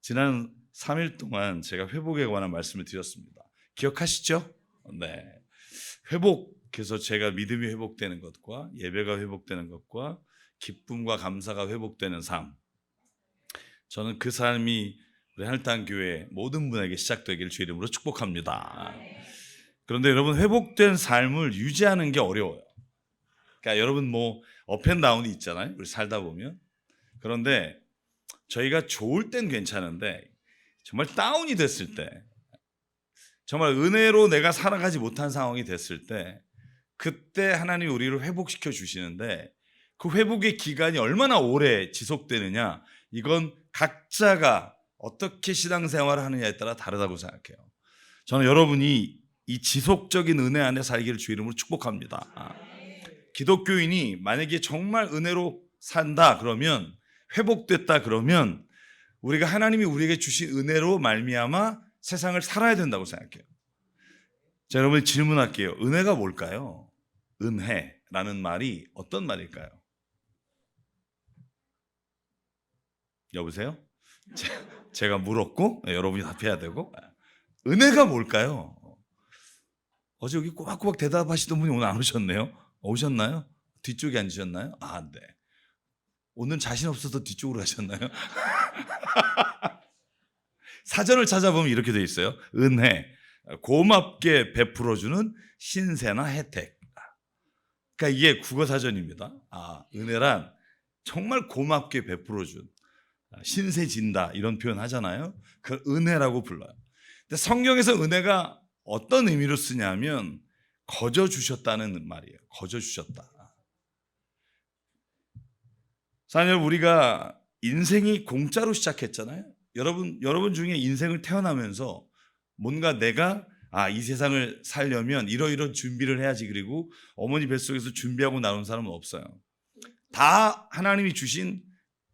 지난 3일 동안 제가 회복에 관한 말씀을 드렸습니다. 기억하시죠? 네. 회복해서 제가 믿음이 회복되는 것과 예배가 회복되는 것과 기쁨과 감사가 회복되는 삶. 저는 그 삶이 우리 할당교회 모든 분에게 시작되기를 주 이름으로 축복합니다. 그런데 여러분, 회복된 삶을 유지하는 게 어려워요. 그러니까 여러분 업앤다운이 있잖아요. 우리 살다 보면. 그런데 저희가 좋을 땐 괜찮은데 정말 다운이 됐을 때, 정말 은혜로 내가 살아가지 못한 상황이 됐을 때, 그때 하나님이 우리를 회복시켜 주시는데 그 회복의 기간이 얼마나 오래 지속되느냐, 이건 각자가 어떻게 신앙생활을 하느냐에 따라 다르다고 생각해요. 저는 여러분이 이 지속적인 은혜 안에 살기를 주 이름으로 축복합니다. 기독교인이 만약에 정말 은혜로 산다 그러면, 회복됐다 그러면 우리가 하나님이 우리에게 주신 은혜로 말미암아 세상을 살아야 된다고 생각해요. 자, 여러분 질문할게요. 은혜가 뭘까요? 은혜라는 말이 어떤 말일까요? 여보세요? 제가 물었고 여러분이 답해야 되고. 은혜가 뭘까요? 어제 여기 꼬박꼬박 대답하시던 분이 오늘 안 오셨네요. 오셨나요? 뒤쪽에 앉으셨나요? 네. 오늘 자신 없어서 뒤쪽으로 가셨나요? 사전을 찾아보면 이렇게 돼 있어요. 은혜, 고맙게 베풀어주는 신세나 혜택. 그러니까 이게 국어사전입니다. 은혜란 정말 고맙게 베풀어준, 신세 진다 이런 표현 하잖아요. 그걸 은혜라고 불러요. 근데 성경에서 은혜가 어떤 의미로 쓰냐면 거저 주셨다는 말이에요. 거저 주셨다. 사실 우리가 인생이 공짜로 시작했잖아요. 여러분 중에 인생을 태어나면서 뭔가 내가 이 세상을 살려면 이러이런 준비를 해야지, 그리고 어머니 뱃속에서 준비하고 나온 사람은 없어요. 다 하나님이 주신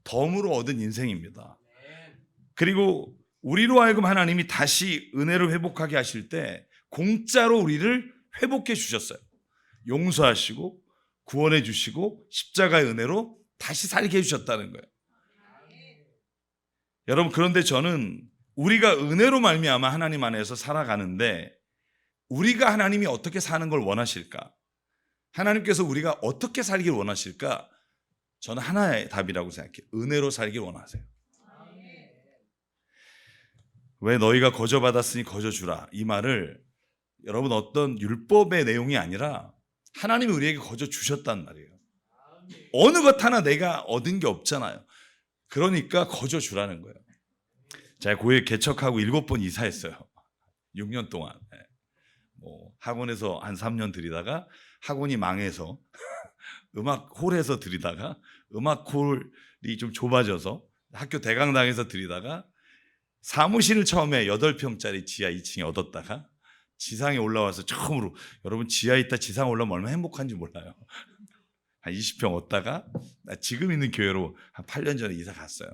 덤으로 얻은 인생입니다. 그리고 우리로 하여금 하나님이 다시 은혜를 회복하게 하실 때 공짜로 우리를 회복해 주셨어요. 용서하시고 구원해 주시고 십자가의 은혜로 다시 살게 해주셨다는 거예요. 여러분, 그런데 저는 우리가 은혜로 말미암아 하나님 안에서 살아가는데 우리가 하나님이 어떻게 사는 걸 원하실까? 하나님께서 우리가 어떻게 살길 원하실까? 저는 하나의 답이라고 생각해요. 은혜로 살길 원하세요. 왜 너희가 거저 받았으니 거저 주라, 이 말을 여러분 어떤 율법의 내용이 아니라 하나님이 우리에게 거저 주셨단 말이에요. 어느 것 하나 내가 얻은 게 없잖아요. 그러니까 거저 주라는 거예요. 제가 교회 개척하고 7번 이사했어요. 6년 동안. 학원에서 한 3년 들이다가 학원이 망해서 음악홀에서 들이다가 음악홀이 좀 좁아져서 학교 대강당에서 들이다가 사무실을 처음에 8평짜리 지하 2층에 얻었다가 지상에 올라와서 처음으로, 여러분 지하에 있다 지상 올라오면 얼마나 행복한지 몰라요. 한 20평 얻다가 지금 있는 교회로 한 8년 전에 이사 갔어요.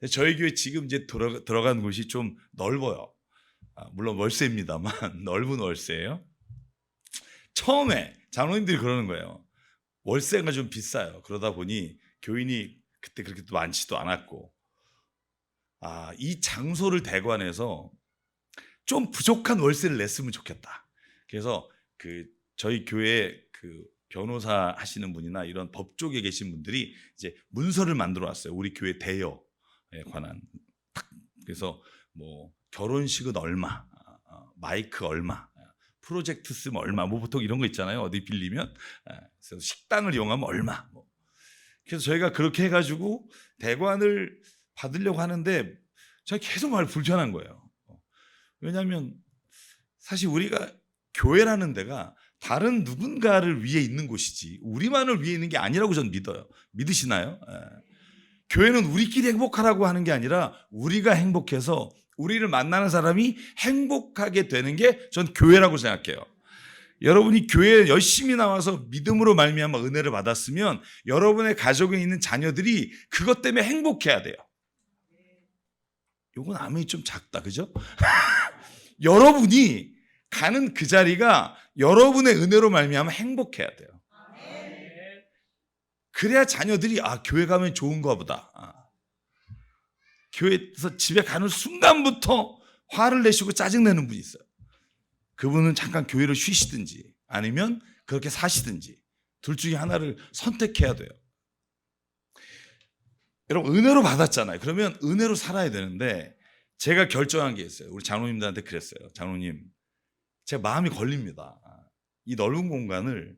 저희 교회 지금 이제 들어간 곳이 좀 넓어요. 물론 월세입니다만 넓은 월세예요. 처음에 장로님들이 그러는 거예요. 월세가 좀 비싸요. 그러다 보니 교인이 그때 그렇게 또 많지도 않았고, 이 장소를 대관해서 좀 부족한 월세를 냈으면 좋겠다. 그래서 저희 교회 변호사 하시는 분이나 이런 법 쪽에 계신 분들이 이제 문서를 만들어 왔어요. 우리 교회 대여에 관한. 그래서 결혼식은 얼마, 마이크 얼마, 프로젝트 쓰면 얼마, 보통 이런 거 있잖아요. 어디 빌리면. 그래서 식당을 이용하면 얼마. 그래서 저희가 그렇게 해가지고 대관을 받으려고 하는데 저희 계속 말 불편한 거예요. 왜냐하면 사실 우리가 교회라는 데가 다른 누군가를 위해 있는 곳이지 우리만을 위해 있는 게 아니라고 저는 믿어요. 믿으시나요? 교회는 우리끼리 행복하라고 하는 게 아니라 우리가 행복해서 우리를 만나는 사람이 행복하게 되는 게 전 교회라고 생각해요. 여러분이 교회에 열심히 나와서 믿음으로 말미암아 은혜를 받았으면 여러분의 가족에 있는 자녀들이 그것 때문에 행복해야 돼요. 요건 아멘이 좀 작다, 그죠? 여러분이 가는 그 자리가 여러분의 은혜로 말미암아 행복해야 돼요. 그래야 자녀들이 교회 가면 좋은가 보다. 교회에서 집에 가는 순간부터 화를 내시고 짜증내는 분이 있어요. 그분은 잠깐 교회를 쉬시든지 아니면 그렇게 사시든지 둘 중에 하나를 선택해야 돼요. 여러분 은혜로 받았잖아요. 그러면 은혜로 살아야 되는데 제가 결정한 게 있어요. 우리 장로님들한테 그랬어요. 장로님, 제 마음이 걸립니다. 이 넓은 공간을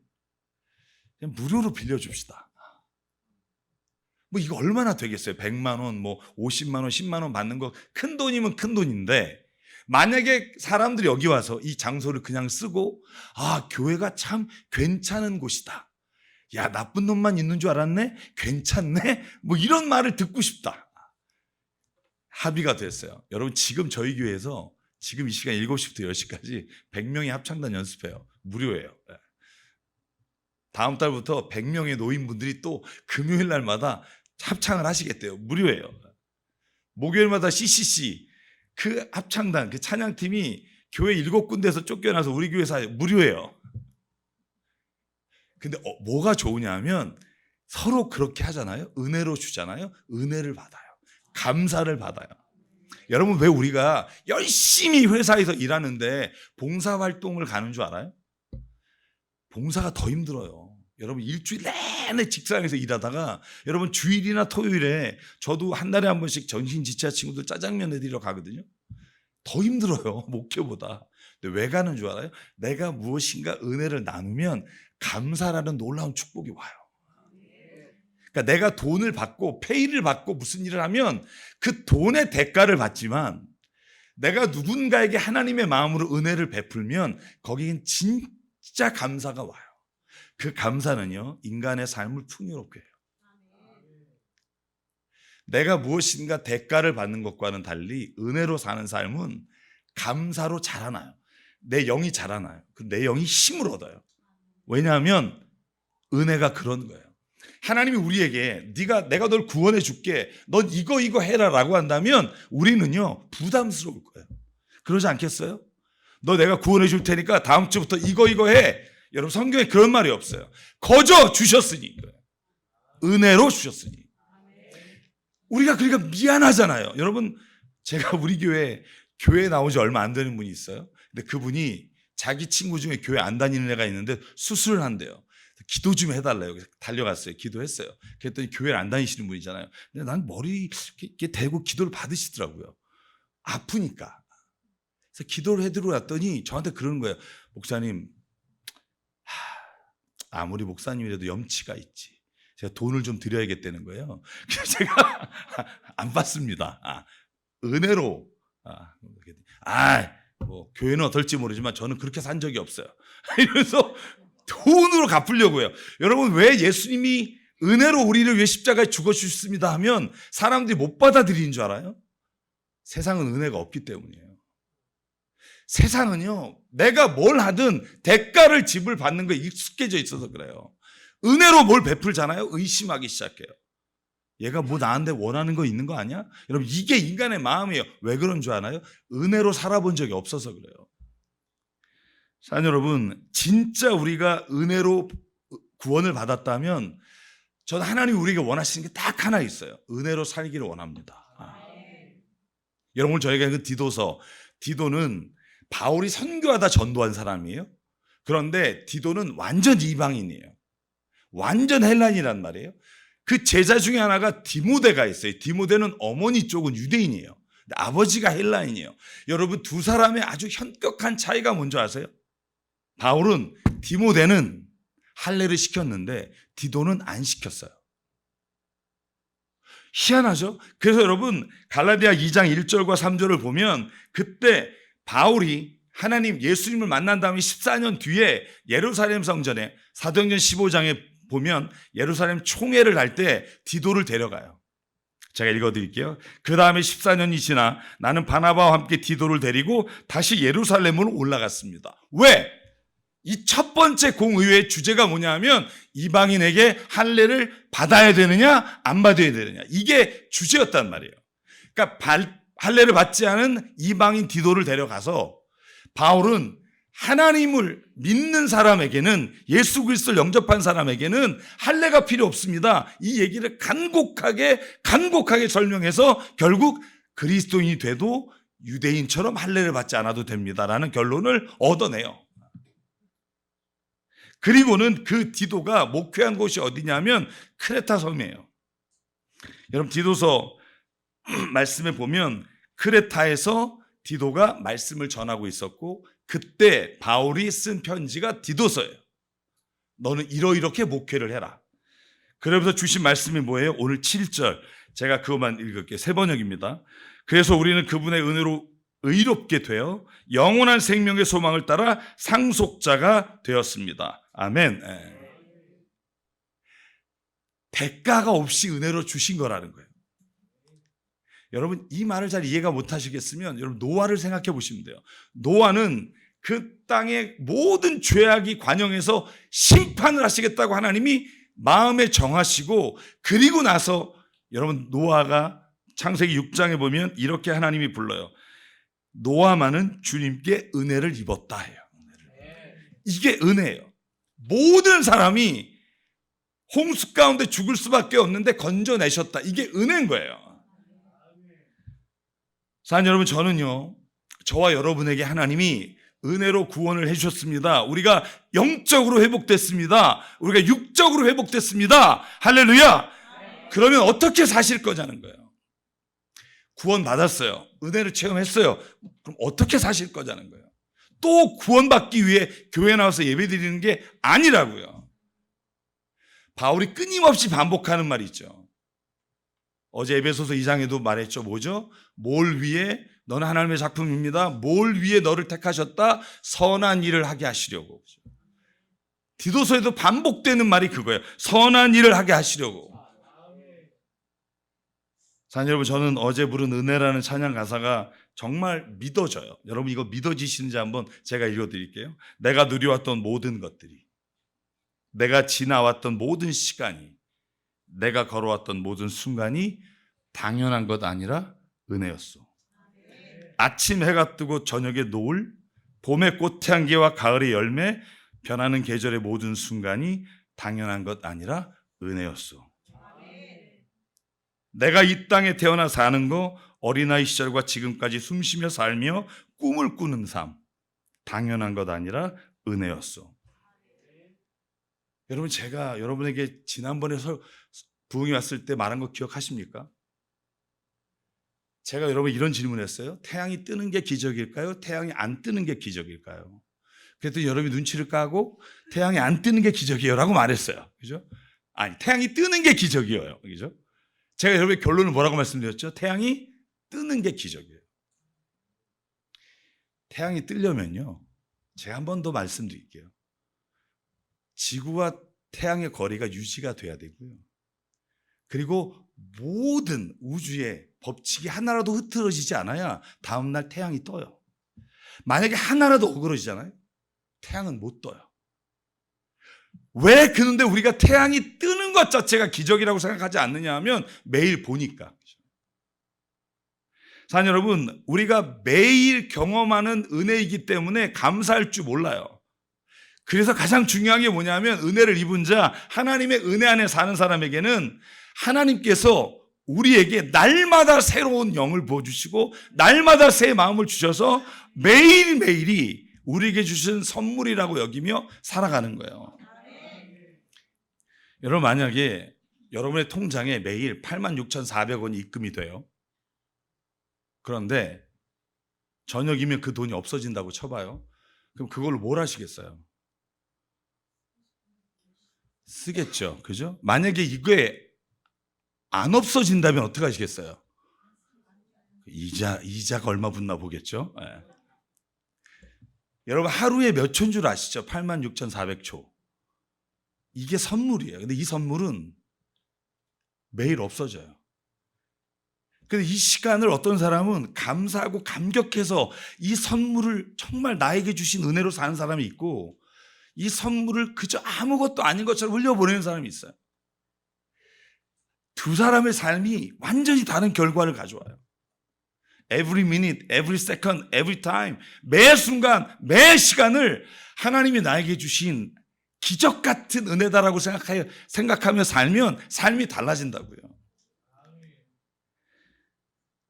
그냥 무료로 빌려줍시다. 뭐 이거 얼마나 되겠어요? 100만 원, 뭐 50만 원, 10만 원 받는 거 큰 돈이면 큰 돈인데 만약에 사람들이 여기 와서 이 장소를 그냥 쓰고 교회가 참 괜찮은 곳이다. 야, 나쁜 놈만 있는 줄 알았네? 괜찮네? 뭐 이런 말을 듣고 싶다. 합의가 됐어요. 여러분 지금 저희 교회에서 지금 이 시간 7시부터 10시까지 100명이 합창단 연습해요. 무료예요. 다음 달부터 100명의 노인분들이 또 금요일 날마다 합창을 하시겠대요. 무료예요. 목요일마다 CCC 그 합창단 그 찬양팀이 교회 7군데에서 쫓겨나서 우리 교회에서 무료예요. 근데 뭐가 좋으냐면 서로 그렇게 하잖아요. 은혜로 주잖아요. 은혜를 받아요. 감사를 받아요. 여러분 왜 우리가 열심히 회사에서 일하는데 봉사활동을 가는 줄 알아요? 봉사가 더 힘들어요. 여러분 일주일 내내 직장에서 일하다가 여러분 주일이나 토요일에 저도 한 달에 한 번씩 정신지체 친구들 짜장면 해드리러 가거든요. 더 힘들어요. 목회보다. 근데 왜 가는 줄 알아요? 내가 무엇인가 은혜를 나누면 감사라는 놀라운 축복이 와요. 그러니까 내가 돈을 받고 페이를 받고 무슨 일을 하면 그 돈의 대가를 받지만 내가 누군가에게 하나님의 마음으로 은혜를 베풀면 거기엔 진짜 감사가 와요. 그 감사는요 인간의 삶을 풍요롭게 해요. 내가 무엇인가 대가를 받는 것과는 달리 은혜로 사는 삶은 감사로 자라나요. 내 영이 자라나요. 내 영이 힘을 얻어요. 왜냐하면 은혜가 그런 거예요. 하나님이 우리에게 내가 널 구원해 줄게, 넌 이거 해라 라고 한다면 우리는요 부담스러울 거예요. 그러지 않겠어요? 너 내가 구원해 줄 테니까 다음 주부터 이거 해. 여러분 성경에 그런 말이 없어요. 거저 주셨으니, 은혜로 주셨으니. 우리가 그러니까 미안하잖아요. 여러분 제가 우리 교회에 나온 지 얼마 안 되는 분이 있어요. 근데 그분이 자기 친구 중에 교회 안 다니는 애가 있는데 수술을 한대요. 기도 좀 해달래요. 그래서 달려갔어요. 기도했어요. 그랬더니 교회를 안 다니시는 분이잖아요. 근데 난 머리 이렇게 대고 기도를 받으시더라고요. 아프니까. 그래서 기도를 해드리러 왔더니 저한테 그러는 거예요. 목사님, 아무리 목사님이라도 염치가 있지. 제가 돈을 좀 드려야겠다는 거예요. 그래서 제가 안 받습니다. 은혜로. 뭐 교회는 어떨지 모르지만 저는 그렇게 산 적이 없어요. 이래서 돈으로 갚으려고요. 여러분 왜 예수님이 은혜로 우리를 위해 십자가에 죽어주셨습니다 하면 사람들이 못 받아들이는 줄 알아요? 세상은 은혜가 없기 때문이에요. 세상은요 내가 뭘 하든 대가를 지불받는 거에 익숙해져 있어서 그래요. 은혜로 뭘 베풀잖아요. 의심하기 시작해요. 얘가 뭐 나한테 원하는 거 있는 거 아니야? 여러분 이게 인간의 마음이에요. 왜 그런 줄 아나요? 은혜로 살아본 적이 없어서 그래요. 사랑하는 여러분, 진짜 우리가 은혜로 구원을 받았다면 저는 하나님이 우리에게 원하시는 게 딱 하나 있어요. 은혜로 살기를 원합니다. 여러분 저희가 그 디도는 바울이 선교하다 전도한 사람이에요. 그런데 디도는 완전 이방인이에요. 완전 헬란이란 말이에요. 그 제자 중에 하나가 디모데가 있어요. 디모데는 어머니 쪽은 유대인이에요. 근데 아버지가 헬라인이에요. 여러분 두 사람의 아주 현격한 차이가 뭔지 아세요? 바울은 디모데는 할례를 시켰는데 디도는 안 시켰어요. 희한하죠? 그래서 여러분 갈라디아 2장 1절과 3절을 보면 그때 바울이 하나님 예수님을 만난 다음에 14년 뒤에 예루살렘 성전에 사도행전 15장에 보면 예루살렘 총회를 할 때 디도를 데려가요. 제가 읽어드릴게요. 그 다음에 14년이 지나 나는 바나바와 함께 디도를 데리고 다시 예루살렘으로 올라갔습니다. 왜? 이 첫 번째 공의회의 주제가 뭐냐면 이방인에게 할례를 받아야 되느냐 안 받아야 되느냐 이게 주제였단 말이에요. 그러니까 할례를 받지 않은 이방인 디도를 데려가서 바울은 하나님을 믿는 사람에게는 예수 그리스도를 영접한 사람에게는 할례가 필요 없습니다. 이 얘기를 간곡하게 설명해서 결국 그리스도인이 돼도 유대인처럼 할례를 받지 않아도 됩니다라는 결론을 얻어내요. 그리고는 그 디도가 목회한 곳이 어디냐면 크레타 섬이에요. 여러분 디도서 말씀에 보면 크레타에서 디도가 말씀을 전하고 있었고 그때 바울이 쓴 편지가 디도서예요. 너는 이렇게 목회를 해라. 그러면서 주신 말씀이 뭐예요? 오늘 7절 제가 그것만 읽을게요. 세 번역입니다. 그래서 우리는 그분의 은혜로 의롭게 되어 영원한 생명의 소망을 따라 상속자가 되었습니다. 아멘. 대가가 없이 은혜로 주신 거라는 거예요. 여러분 이 말을 잘 이해가 못하시겠으면 여러분 노아를 생각해 보시면 돼요. 노아는 그 땅의 모든 죄악이 관영해서 심판을 하시겠다고 하나님이 마음에 정하시고 그리고 나서 여러분 노아가 창세기 6장에 보면 이렇게 하나님이 불러요. 노아만은 주님께 은혜를 입었다 해요. 이게 은혜예요. 모든 사람이 홍수 가운데 죽을 수밖에 없는데 건져내셨다. 이게 은혜인 거예요. 사랑하는 여러분, 저는요 저와 여러분에게 하나님이 은혜로 구원을 해주셨습니다. 우리가 영적으로 회복됐습니다. 우리가 육적으로 회복됐습니다. 할렐루야. 그러면 어떻게 사실 거냐는 거예요. 구원 받았어요. 은혜를 체험했어요. 그럼 어떻게 사실 거냐는 거예요. 또 구원받기 위해 교회 나와서 예배 드리는 게 아니라고요. 바울이 끊임없이 반복하는 말이 있죠. 어제 에베소서 2장에도 말했죠. 뭐죠? 뭘 위해? 너는 하나님의 작품입니다. 뭘 위해 너를 택하셨다? 선한 일을 하게 하시려고. 디도서에도 반복되는 말이 그거예요. 선한 일을 하게 하시려고. 사랑하는 여러분, 저는 어제 부른 은혜라는 찬양 가사가 정말 믿어져요. 여러분 이거 믿어지시는지 한번 제가 읽어드릴게요. 내가 누려왔던 모든 것들이, 내가 지나왔던 모든 시간이, 내가 걸어왔던 모든 순간이 당연한 것 아니라 은혜였어. 아침 해가 뜨고 저녁에 노을, 봄의 꽃향기와 가을의 열매, 변하는 계절의 모든 순간이 당연한 것 아니라 은혜였어. 내가 이 땅에 태어나 사는 거, 어린아이 시절과 지금까지 숨쉬며 살며 꿈을 꾸는 삶, 당연한 것 아니라 은혜였어. 여러분 제가 여러분에게 지난번에 부흥이 왔을 때 말한 거 기억하십니까? 제가 여러분 이런 질문했어요. 태양이 뜨는 게 기적일까요? 태양이 안 뜨는 게 기적일까요? 그랬더니 여러분이 눈치를 까고 태양이 안 뜨는 게 기적이에요 라고 말했어요. 그죠? 아니 태양이 뜨는 게 기적이에요. 그죠? 제가 여러분의 결론을 뭐라고 말씀드렸죠? 태양이 뜨는 게 기적이에요. 태양이 뜨려면요, 제가 한 번 더 말씀드릴게요. 지구와 태양의 거리가 유지가 돼야 되고요. 그리고 모든 우주의 법칙이 하나라도 흐트러지지 않아야 다음날 태양이 떠요. 만약에 하나라도 어그러지잖아요, 태양은 못 떠요. 왜 그런데 우리가 태양이 뜨는 것 자체가 기적이라고 생각하지 않느냐 하면 매일 보니까. 사랑하는 여러분, 우리가 매일 경험하는 은혜이기 때문에 감사할 줄 몰라요. 그래서 가장 중요한 게 뭐냐면 은혜를 입은 자, 하나님의 은혜 안에 사는 사람에게는 하나님께서 우리에게 날마다 새로운 영을 부어주시고 날마다 새 마음을 주셔서 매일매일이 우리에게 주신 선물이라고 여기며 살아가는 거예요. 여러분 만약에 여러분의 통장에 매일 86,400원이 입금이 돼요. 그런데 저녁이면 그 돈이 없어진다고 쳐봐요. 그럼 그걸로 뭘 하시겠어요? 쓰겠죠. 그죠? 만약에 이게 안 없어진다면 어떻게 하시겠어요? 이자가 얼마 붙나 보겠죠? 네. 여러분 하루에 몇 초인 줄 아시죠? 86,400초. 이게 선물이에요. 근데 이 선물은 매일 없어져요. 근데 이 시간을 어떤 사람은 감사하고 감격해서 이 선물을 정말 나에게 주신 은혜로 사는 사람이 있고, 이 선물을 그저 아무것도 아닌 것처럼 흘려보내는 사람이 있어요. 두 사람의 삶이 완전히 다른 결과를 가져와요. Every minute, every second, every time, 매 순간, 매 시간을 하나님이 나에게 주신 기적 같은 은혜다라고 생각하며 살면 삶이 달라진다고요.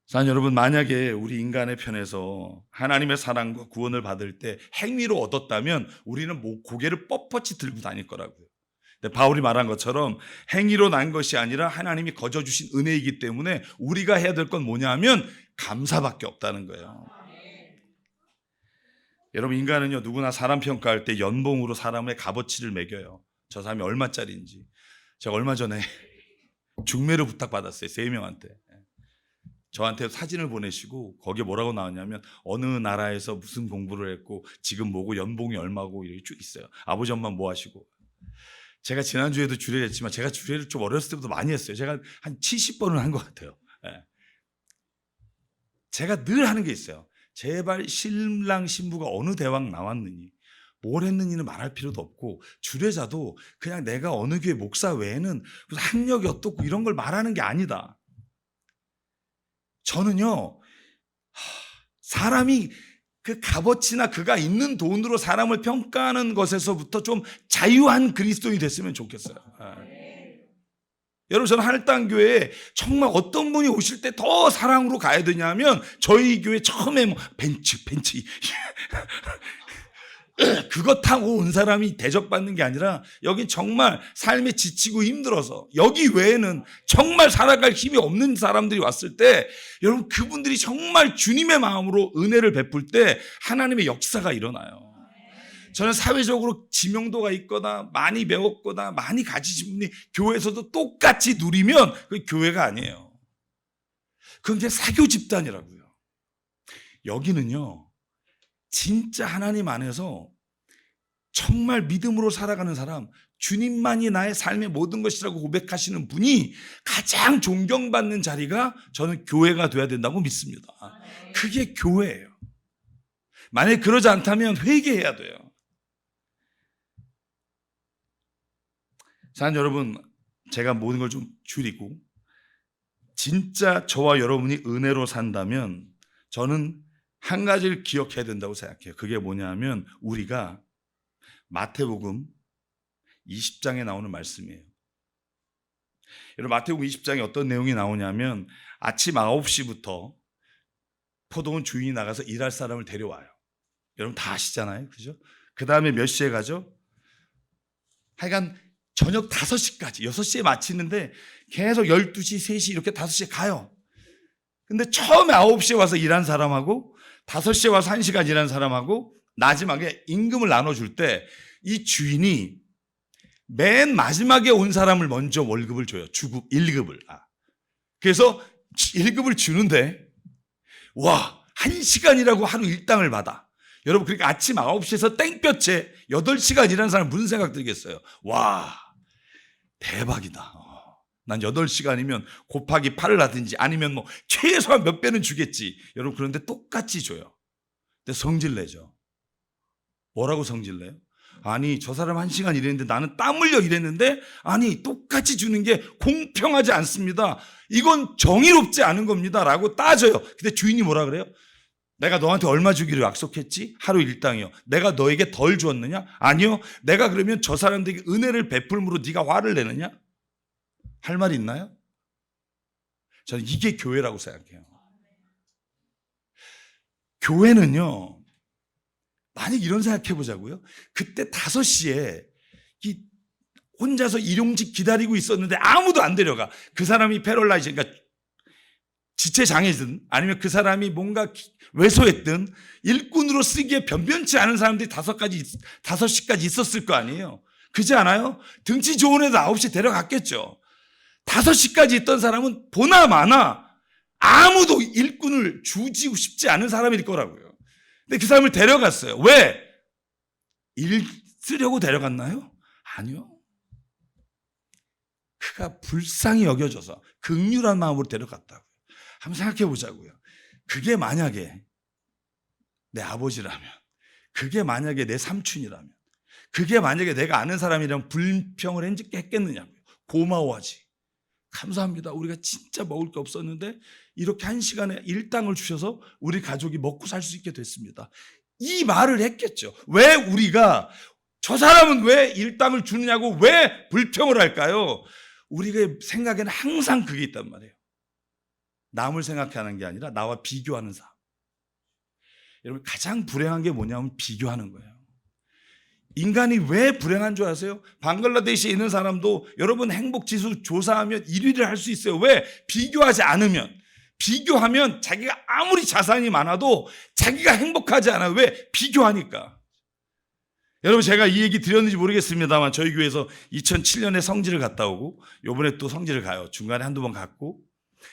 사랑하는 여러분, 만약에 우리 인간의 편에서 하나님의 사랑과 구원을 받을 때 행위로 얻었다면 우리는 고개를 뻣뻣이 들고 다닐 거라고요. 근데 바울이 말한 것처럼 행위로 난 것이 아니라 하나님이 거저 주신 은혜이기 때문에 우리가 해야 될 건 뭐냐 하면 감사밖에 없다는 거예요. 여러분, 인간은요, 누구나 사람 평가할 때 연봉으로 사람의 값어치를 매겨요. 저 사람이 얼마짜리인지. 제가 얼마 전에 중매를 부탁받았어요. 3명한테. 저한테 사진을 보내시고 거기에 뭐라고 나왔냐면 어느 나라에서 무슨 공부를 했고 지금 뭐고 연봉이 얼마고 이렇게 쭉 있어요. 아버지 엄마 뭐 하시고. 제가 지난주에도 주례를 했지만 제가 주례를 좀 어렸을 때부터 많이 했어요. 제가 한 70번은 한 것 같아요. 제가 늘 하는 게 있어요. 제발 신랑 신부가 어느 대왕 나왔느니 뭘 했느니는 말할 필요도 없고 주례자도 그냥 내가 어느 교회 목사 외에는 학력이 어떻고 이런 걸 말하는 게 아니다. 저는요, 사람이 그 값어치나 그가 있는 돈으로 사람을 평가하는 것에서부터 좀 자유한 그리스도인이 됐으면 좋겠어요. 여러분, 저는 하늘땅교회에 정말 어떤 분이 오실 때 더 사랑으로 가야 되냐면 저희 교회 처음에 뭐 벤츠 그거 타고 온 사람이 대접받는 게 아니라 여긴 정말 삶에 지치고 힘들어서 여기 외에는 정말 살아갈 힘이 없는 사람들이 왔을 때 여러분, 그분들이 정말 주님의 마음으로 은혜를 베풀 때 하나님의 역사가 일어나요. 저는 사회적으로 지명도가 있거나 많이 배웠거나 많이 가지신 분이 교회에서도 똑같이 누리면 그게 교회가 아니에요. 그건 그냥 사교 집단이라고요. 여기는요, 진짜 하나님 안에서 정말 믿음으로 살아가는 사람, 주님만이 나의 삶의 모든 것이라고 고백하시는 분이 가장 존경받는 자리가 저는 교회가 돼야 된다고 믿습니다. 그게 교회예요. 만약에 그러지 않다면 회개해야 돼요. 사랑하는 여러분, 제가 모든 걸 좀 줄이고 진짜 저와 여러분이 은혜로 산다면 저는 한 가지를 기억해야 된다고 생각해요. 그게 뭐냐면 우리가 마태복음 20장에 나오는 말씀이에요. 여러분, 마태복음 20장에 어떤 내용이 나오냐면 아침 9시부터 포도원 주인이 나가서 일할 사람을 데려와요. 여러분 다 아시잖아요. 그죠? 그 다음에 몇 시에 가죠? 하여간 저녁 5시까지, 6시에 마치는데 계속 12시, 3시 이렇게 5시에 가요. 근데 처음에 9시에 와서 일한 사람하고 5시에 와서 1시간 일한 사람하고 마지막에 임금을 나눠줄 때 이 주인이 맨 마지막에 온 사람을 먼저 월급을 줘요. 주급 1급을. 그래서 1급을 주는데 와, 1시간이라고 하루 일당을 받아. 여러분, 그러니까 아침 9시에서 땡볕에 8시간 일하는 사람 무슨 생각 들겠어요? 와, 대박이다. 난 8시간이면 곱하기 8을 하든지 아니면 뭐 최소한 몇 배는 주겠지. 여러분, 그런데 똑같이 줘요. 근데 성질내죠. 뭐라고 성질내요? 아니, 저 사람 1시간 일했는데 나는 땀 흘려 일했는데 아니, 똑같이 주는 게 공평하지 않습니다. 이건 정의롭지 않은 겁니다. 라고 따져요. 근데 주인이 뭐라 그래요? 내가 너한테 얼마 주기로 약속했지? 하루 일당이요. 내가 너에게 덜 주었느냐? 아니요. 내가 그러면 저 사람들에게 은혜를 베풀므로 네가 화를 내느냐? 할 말이 있나요? 저는 이게 교회라고 생각해요. 교회는요, 만약 이런 생각해 보자고요. 그때 5시에 혼자서 일용직 기다리고 있었는데 아무도 안 데려가. 그 사람이 패럴라이즈, 그러니까 지체장애든 아니면 그 사람이 뭔가 왜소했든 일꾼으로 쓰기에 변변치 않은 사람들이 5시까지 있었을 거 아니에요. 그렇지 않아요? 등치 좋은 애도 9시에 데려갔겠죠. 5시까지 있던 사람은 보나 마나 아무도 일꾼을 주지고 싶지 않은 사람일 거라고요. 근데 그 사람을 데려갔어요. 왜? 일 쓰려고 데려갔나요? 아니요. 그가 불쌍히 여겨져서 긍휼한 마음으로 데려갔다고요. 한번 생각해 보자고요. 그게 만약에 내 아버지라면, 그게 만약에 내 삼촌이라면, 그게 만약에 내가 아는 사람이라면 불평을 했겠느냐고요. 고마워하지. 감사합니다. 우리가 진짜 먹을 게 없었는데 이렇게 1시간에 일당을 주셔서 우리 가족이 먹고 살 수 있게 됐습니다. 이 말을 했겠죠. 왜 우리가 저 사람은 왜 일당을 주느냐고 왜 불평을 할까요? 우리가 생각에는 항상 그게 있단 말이에요. 남을 생각하는 게 아니라 나와 비교하는 삶. 여러분 가장 불행한 게 뭐냐면 비교하는 거예요. 인간이 왜 불행한 줄 아세요? 방글라데시에 있는 사람도 여러분 행복지수 조사하면 1위를 할 수 있어요. 왜? 비교하지 않으면. 비교하면 자기가 아무리 자산이 많아도 자기가 행복하지 않아요. 왜? 비교하니까. 여러분 제가 이 얘기 드렸는지 모르겠습니다만 저희 교회에서 2007년에 성지를 갔다 오고 이번에 또 성지를 가요. 중간에 한두 번 갔고.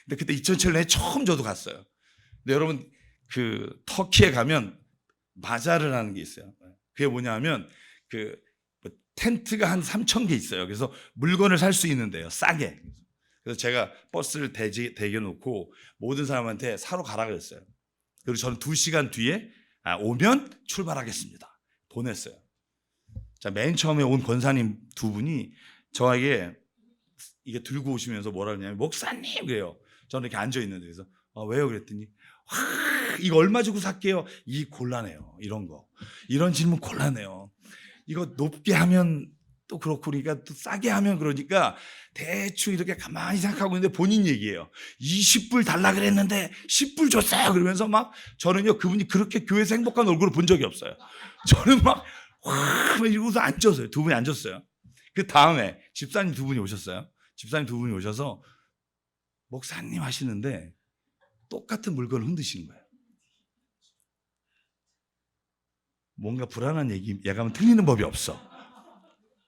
근데 그때 2007년에 처음 저도 갔어요. 근데 여러분 그 터키에 가면 바자를 하는 게 있어요. 그게 뭐냐면 그 텐트가 한 3,000개 있어요. 그래서 물건을 살 수 있는데요. 싸게. 그래서 제가 버스를 대겨놓고 모든 사람한테 사러 가라 그랬어요. 그리고 저는 2시간 뒤에 오면 출발하겠습니다. 보냈어요. 자, 맨 처음에 온 권사님 두 분이 저에게 이게 들고 오시면서 뭐라 그러냐면 목사님 그래요. 저는 이렇게 앉아 있는데 그래서 왜요 그랬더니 이거 얼마 주고 살게요. 이 곤란해요. 이런 거. 이런 질문 곤란해요. 이거 높게 하면 또 그렇고 그러니까 또 싸게 하면 그러니까 대충 이렇게 가만히 생각하고 있는데 본인 얘기예요. 20불 달라 그랬는데 10불 줬어요. 그러면서 막 저는요 그분이 그렇게 교회에서 행복한 얼굴을 본 적이 없어요. 저는 막 이러고서 앉았어요. 두 분이 앉았어요. 그 다음에 집사님 두 분이 오셨어요. 집사님 두 분이 오셔서 목사님 하시는데 똑같은 물건을 흔드시는 거예요. 뭔가 불안한 얘기하면 틀리는 법이 없어.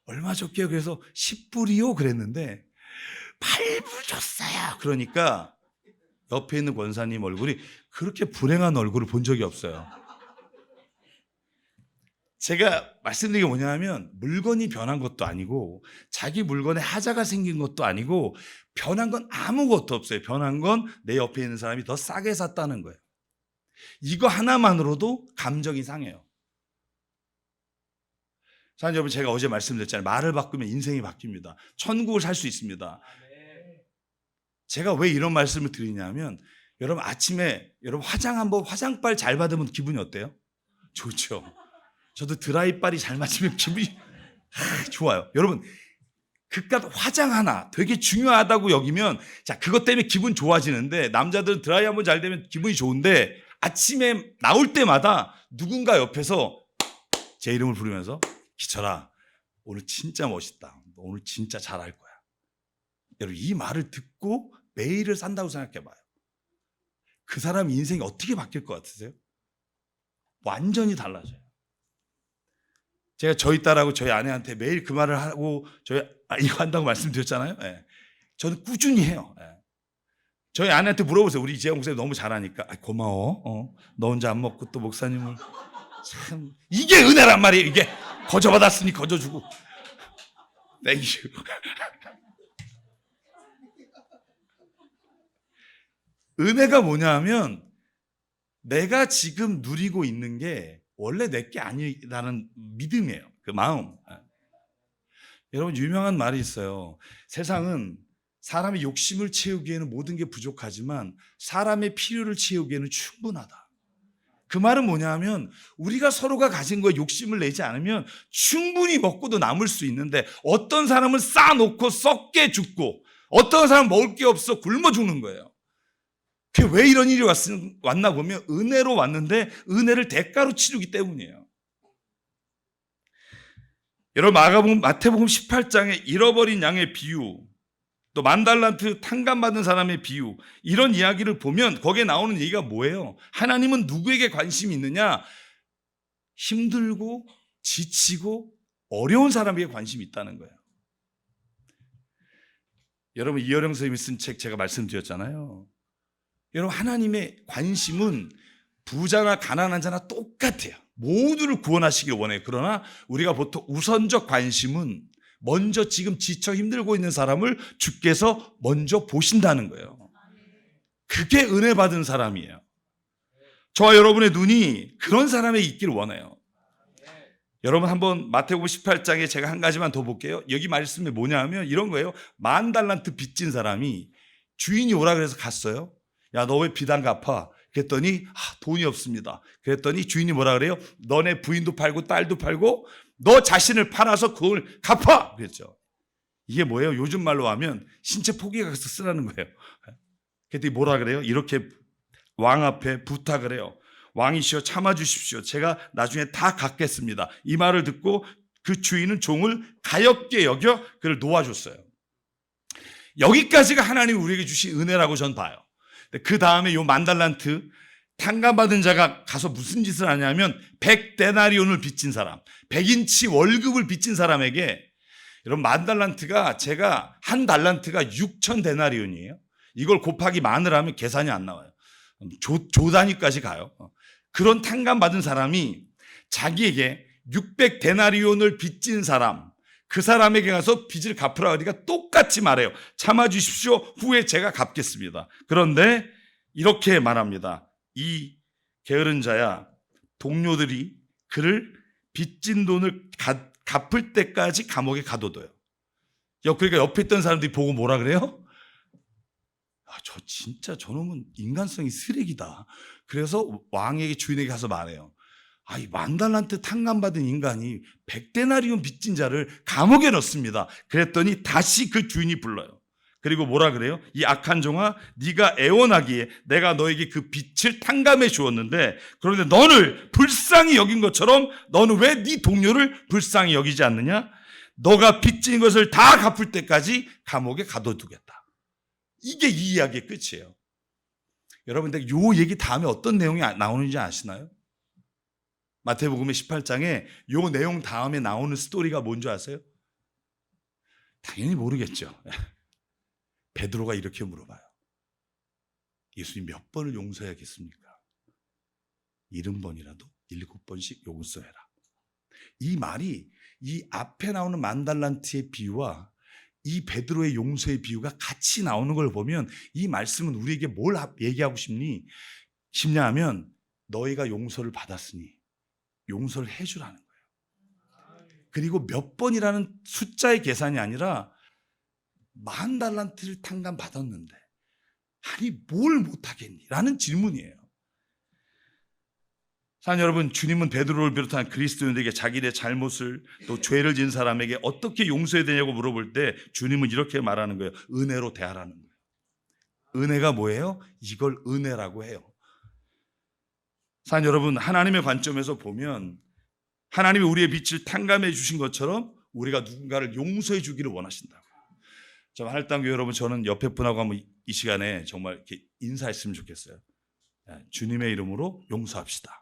얼마 줬게요? 그래서 10불이요? 그랬는데 8불 줬어요. 그러니까 옆에 있는 권사님 얼굴이 그렇게 불행한 얼굴을 본 적이 없어요. 제가 말씀드린 게 뭐냐면 물건이 변한 것도 아니고 자기 물건에 하자가 생긴 것도 아니고 변한 건 아무것도 없어요. 변한 건 내 옆에 있는 사람이 더 싸게 샀다는 거예요. 이거 하나만으로도 감정이 상해요. 사장님 여러분 제가 어제 말씀드렸잖아요. 말을 바꾸면 인생이 바뀝니다. 천국을 살 수 있습니다. 제가 왜 이런 말씀을 드리냐면 여러분 아침에 여러분 화장빨 잘 받으면 기분이 어때요? 좋죠. 저도 드라이빨이 잘 맞으면 기분이 좋아요. 여러분 그깟 화장 하나 되게 중요하다고 여기면 자 그것 때문에 기분 좋아지는데 남자들은 드라이 한번 잘 되면 기분이 좋은데 아침에 나올 때마다 누군가 옆에서 제 이름을 부르면서 기철아 오늘 진짜 멋있다. 오늘 진짜 잘할 거야. 여러분 이 말을 듣고 매일을 산다고 생각해 봐요. 그 사람 인생이 어떻게 바뀔 것 같으세요? 완전히 달라져요. 제가 저희 딸하고 저희 아내한테 매일 그 말을 하고 이거 한다고 말씀드렸잖아요. 네. 저는 꾸준히 해요. 네. 저희 아내한테 물어보세요. 우리 이재영 목사님 너무 잘하니까 고마워. 너 혼자 안 먹고 또 목사님을 참 이게 은혜란 말이에요. 이게 거저받았으니 거저주고 땡큐. 은혜가 뭐냐면 내가 지금 누리고 있는 게 원래 내게 아니라는 믿음이에요. 그 마음. 여러분 유명한 말이 있어요. 세상은 사람의 욕심을 채우기에는 모든 게 부족하지만 사람의 필요를 채우기에는 충분하다. 그 말은 뭐냐면 우리가 서로가 가진 거에 욕심을 내지 않으면 충분히 먹고도 남을 수 있는데 어떤 사람은 쌓아놓고 썩게 죽고 어떤 사람은 먹을 게 없어 굶어 죽는 거예요. 그게 왜 이런 일이 왔나 보면 은혜로 왔는데 은혜를 대가로 치르기 때문이에요. 여러분 마태복음 18장에 잃어버린 양의 비유 또 10,000달란트 탕감받은 사람의 비유 이런 이야기를 보면 거기에 나오는 얘기가 뭐예요? 하나님은 누구에게 관심이 있느냐? 힘들고 지치고 어려운 사람에게 관심이 있다는 거예요. 여러분 이어령 선생님이 쓴 책 제가 말씀드렸잖아요. 여러분 하나님의 관심은 부자나 가난한 자나 똑같아요. 모두를 구원하시길 원해요. 그러나 우리가 보통 우선적 관심은 먼저 지금 지쳐 힘들고 있는 사람을 주께서 먼저 보신다는 거예요. 그게 은혜 받은 사람이에요. 저와 여러분의 눈이 그런 사람에 있기를 원해요. 여러분 한번 마태복음 18장에 제가 한 가지만 더 볼게요. 여기 말씀이 뭐냐면 이런 거예요. 10,000달란트 빚진 사람이 주인이 오라 그래서 갔어요. 야, 너 왜 빚 안 갚아? 그랬더니 돈이 없습니다. 그랬더니 주인이 뭐라 그래요? 너네 부인도 팔고 딸도 팔고 너 자신을 팔아서 그걸 갚아! 그랬죠. 이게 뭐예요? 요즘 말로 하면 신체 포기가 가서 쓰라는 거예요. 그랬더니 뭐라 그래요? 이렇게 왕 앞에 부탁을 해요. 왕이시여 참아주십시오. 제가 나중에 다 갚겠습니다. 이 말을 듣고 그 주인은 종을 가엾게 여겨 그를 놓아줬어요. 여기까지가 하나님이 우리에게 주신 은혜라고 전 봐요. 그 다음에 요 만달란트 탕감받은 자가 가서 무슨 짓을 하냐면 100데나리온을 빚진 사람, 100인치 월급을 빚진 사람에게, 여러분 만달란트가 제가 한 달란트가 6,000데나리온이에요. 이걸 곱하기 만을 하면 계산이 안 나와요. 조 단위까지 가요. 그런 탕감받은 사람이 자기에게 600데나리온을 빚진 사람, 그 사람에게 가서 빚을 갚으라 하니까 똑같이 말해요. 참아주십시오. 후에 제가 갚겠습니다. 그런데 이렇게 말합니다. 이 게으른 자야, 동료들이 그를 빚진 돈을 갚을 때까지 감옥에 가둬둬요. 그러니까 옆에 있던 사람들이 보고 뭐라 그래요? 저 진짜 저놈은 인간성이 쓰레기다. 그래서 왕에게, 주인에게 가서 말해요. 이 만달란트 탕감받은 인간이 100데나리온 빚진 자를 감옥에 넣습니다. 그랬더니 다시 그 주인이 불러요. 그리고 뭐라 그래요? 이 악한 종아, 네가 애원하기에 내가 너에게 그 빚을 탕감해 주었는데, 그런데 너를 불쌍히 여긴 것처럼 너는 왜 네 동료를 불쌍히 여기지 않느냐? 너가 빚진 것을 다 갚을 때까지 감옥에 가둬두겠다. 이게 이 이야기의 끝이에요. 여러분들, 요 얘기 다음에 어떤 내용이 나오는지 아시나요? 마태복음의 18장에 요 내용 다음에 나오는 스토리가 뭔지 아세요? 당연히 모르겠죠. 베드로가 이렇게 물어봐요. 예수님 몇 번을 용서해야겠습니까? 70번이라도 7번씩 용서해라. 이 말이 이 앞에 나오는 만달란트의 비유와 이 베드로의 용서의 비유가 같이 나오는 걸 보면, 이 말씀은 우리에게 뭘 얘기하고 싶냐 하면, 너희가 용서를 받았으니 용서를 해주라는 거예요. 그리고 몇 번이라는 숫자의 계산이 아니라 10,000달란트를 탕감받았는데 아니 뭘 못하겠니? 라는 질문이에요. 사랑하는 여러분, 주님은 베드로를 비롯한 그리스도인들에게 자기의 잘못을, 또 죄를 지은 사람에게 어떻게 용서해야 되냐고 물어볼 때 주님은 이렇게 말하는 거예요. 은혜로 대하라는 거예요. 은혜가 뭐예요? 이걸 은혜라고 해요. 사랑하는 여러분, 하나님의 관점에서 보면 하나님이 우리의 빛을 탕감해 주신 것처럼 우리가 누군가를 용서해 주기를 원하신다고. 저 하늘땅교회 여러분, 저는 옆에 분하고 한번 이 시간에 정말 이렇게 인사했으면 좋겠어요. 주님의 이름으로 용서합시다.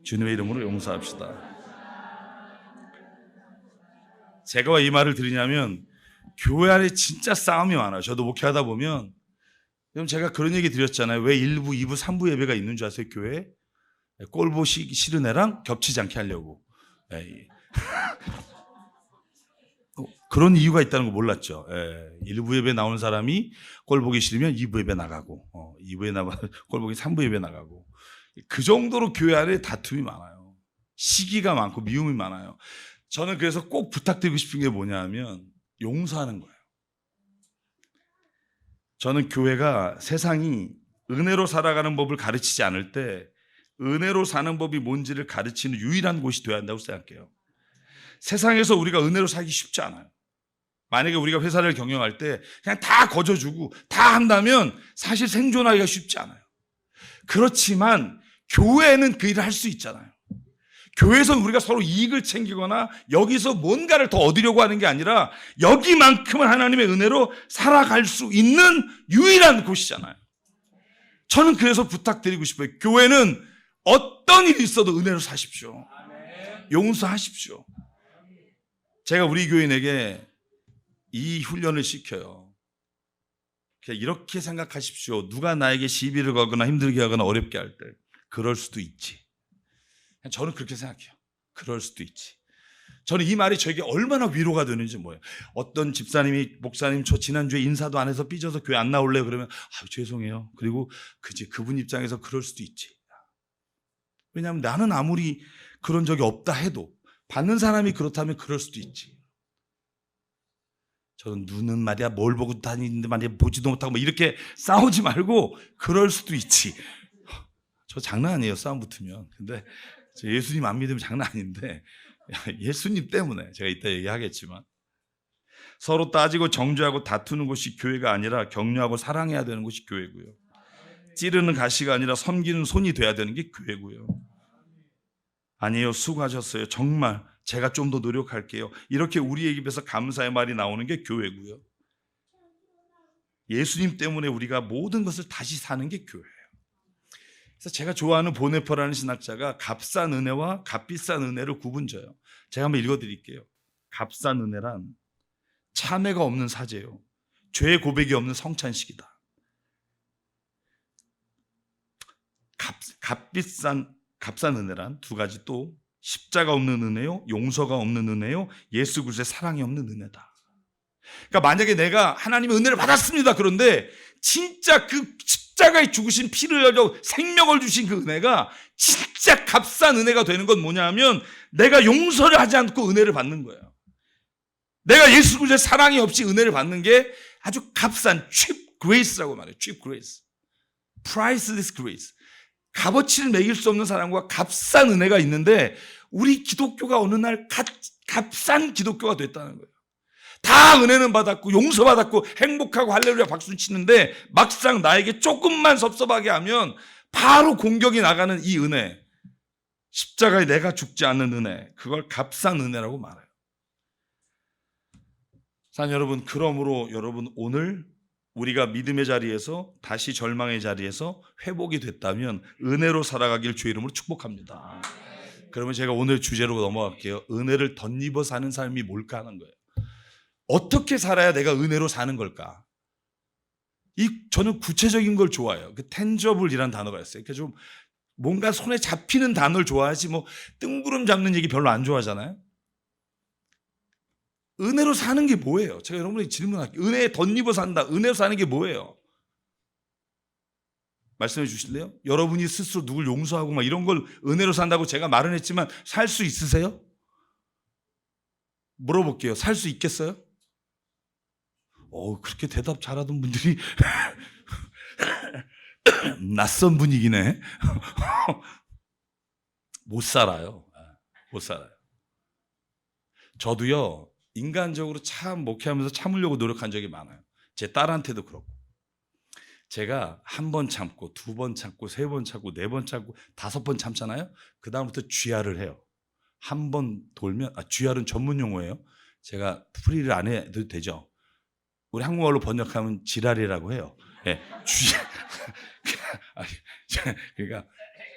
주님의 이름으로 용서합시다. 제가 왜 이 말을 드리냐면, 교회 안에 진짜 싸움이 많아요. 저도 목회하다 보면, 그럼 제가 그런 얘기 드렸잖아요. 왜 1부, 2부, 3부 예배가 있는 줄 아세요? 교회에? 꼴 보기 싫은 애랑 겹치지 않게 하려고. 그런 이유가 있다는 거 몰랐죠. 1부 예배 나오는 사람이 꼴 보기 싫으면 2부 예배 나가고, 2부에 나가 꼴 보기 3부 예배 나가고. 그 정도로 교회 안에 다툼이 많아요. 시기가 많고 미움이 많아요. 저는 그래서 꼭 부탁드리고 싶은 게 뭐냐 하면 용서하는 거예요. 저는 교회가 세상이 은혜로 살아가는 법을 가르치지 않을 때 은혜로 사는 법이 뭔지를 가르치는 유일한 곳이 되어야 한다고 생각해요. 세상에서 우리가 은혜로 살기 쉽지 않아요. 만약에 우리가 회사를 경영할 때 그냥 다 거저주고 다 한다면 사실 생존하기가 쉽지 않아요. 그렇지만 교회는 그 일을 할 수 있잖아요. 교회에서는 우리가 서로 이익을 챙기거나 여기서 뭔가를 더 얻으려고 하는 게 아니라 여기만큼은 하나님의 은혜로 살아갈 수 있는 유일한 곳이잖아요. 저는 그래서 부탁드리고 싶어요. 교회는 어떤 일이 있어도 은혜로 사십시오. 용서하십시오. 제가 우리 교인에게 이 훈련을 시켜요. 이렇게 생각하십시오. 누가 나에게 시비를 걸거나 힘들게 하거나 어렵게 할 때 그럴 수도 있지. 저는 그렇게 생각해요. 그럴 수도 있지. 저는 이 말이 저에게 얼마나 위로가 되는지 뭐예요. 어떤 집사님이, 목사님 저 지난주에 인사도 안 해서 삐져서 교회 안 나올래요? 그러면 죄송해요. 그리고 그분 입장에서 그럴 수도 있지. 왜냐하면 나는 아무리 그런 적이 없다 해도 받는 사람이 그렇다면 그럴 수도 있지. 저는 눈은 말이야 뭘 보고 다니는데 말이야 보지도 못하고 뭐 이렇게 싸우지 말고 그럴 수도 있지. 저 장난 아니에요, 싸움 붙으면. 근데 예수님 안 믿으면 장난 아닌데 예수님 때문에 제가 이따 얘기하겠지만, 서로 따지고 정죄하고 다투는 곳이 교회가 아니라 격려하고 사랑해야 되는 곳이 교회고요. 찌르는 가시가 아니라 섬기는 손이 돼야 되는 게 교회고요. 아니에요, 수고하셨어요, 정말 제가 좀 더 노력할게요, 이렇게 우리의 입에서 감사의 말이 나오는 게 교회고요. 예수님 때문에 우리가 모든 것을 다시 사는 게 교회예요. 그래서 제가 좋아하는 보네퍼라는 신학자가 값싼 은혜와 값비싼 은혜를 구분져요. 제가 한번 읽어드릴게요. 값싼 은혜란 참회가 없는 사죄요, 죄 고백이 없는 성찬식이다. 값싼 은혜란 두 가지, 또 십자가 없는 은혜요, 용서가 없는 은혜요, 예수 그리스도의 사랑이 없는 은혜다. 그러니까 만약에 내가 하나님의 은혜를 받았습니다, 그런데 진짜 그 십자가에 죽으신 피를 흘려 생명을 주신 그 은혜가 진짜 값싼 은혜가 되는 건 뭐냐면 내가 용서를 하지 않고 은혜를 받는 거예요. 내가 예수 그리스도의 사랑이 없이 은혜를 받는 게 아주 값싼 cheap grace라고 말해요. cheap grace, priceless grace. 값어치를 매길 수 없는 사랑과 값싼 은혜가 있는데 우리 기독교가 어느 날 값싼 기독교가 됐다는 거예요. 다 은혜는 받았고 용서받았고 행복하고 할렐루야 박수 치는데 막상 나에게 조금만 섭섭하게 하면 바로 공격이 나가는 이 은혜, 십자가에 내가 죽지 않는 은혜, 그걸 값싼 은혜라고 말해요. 사랑하는 여러분, 그러므로 여러분 오늘 우리가 믿음의 자리에서 다시 절망의 자리에서 회복이 됐다면 은혜로 살아가길 주의 이름으로 축복합니다. 그러면 제가 오늘 주제로 넘어갈게요. 은혜를 덧입어 사는 삶이 뭘까 하는 거예요. 어떻게 살아야 내가 은혜로 사는 걸까? 저는 구체적인 걸 좋아해요. 그 tangiable이라는 단어가 있어요. 그러니까 좀 뭔가 손에 잡히는 단어를 좋아하지 뭐 뜬구름 잡는 얘기 별로 안 좋아하잖아요. 은혜로 사는 게 뭐예요? 제가 여러분에게 질문할게요. 은혜에 덧입어 산다, 은혜로 사는 게 뭐예요? 말씀해 주실래요? 여러분이 스스로 누굴 용서하고 막 이런 걸 은혜로 산다고 제가 말은 했지만 살 수 있으세요? 물어볼게요. 살 수 있겠어요? 그렇게 대답 잘하던 분들이 낯선 분위기네. 못 살아요. 못 살아요. 저도요, 인간적으로 참 목회하면서 참으려고 노력한 적이 많아요. 제 딸한테도 그렇고. 제가 한 번 참고, 두 번 참고, 세 번 참고, 네 번 참고, 5번 참잖아요. 그 다음부터 쥐야를 해요. 한 번 돌면, 쥐야는 전문 용어예요. 제가 풀이를 안 해도 되죠. 우리 한국말로 번역하면 지랄이라고 해요. 예, 쥐야. 그러니까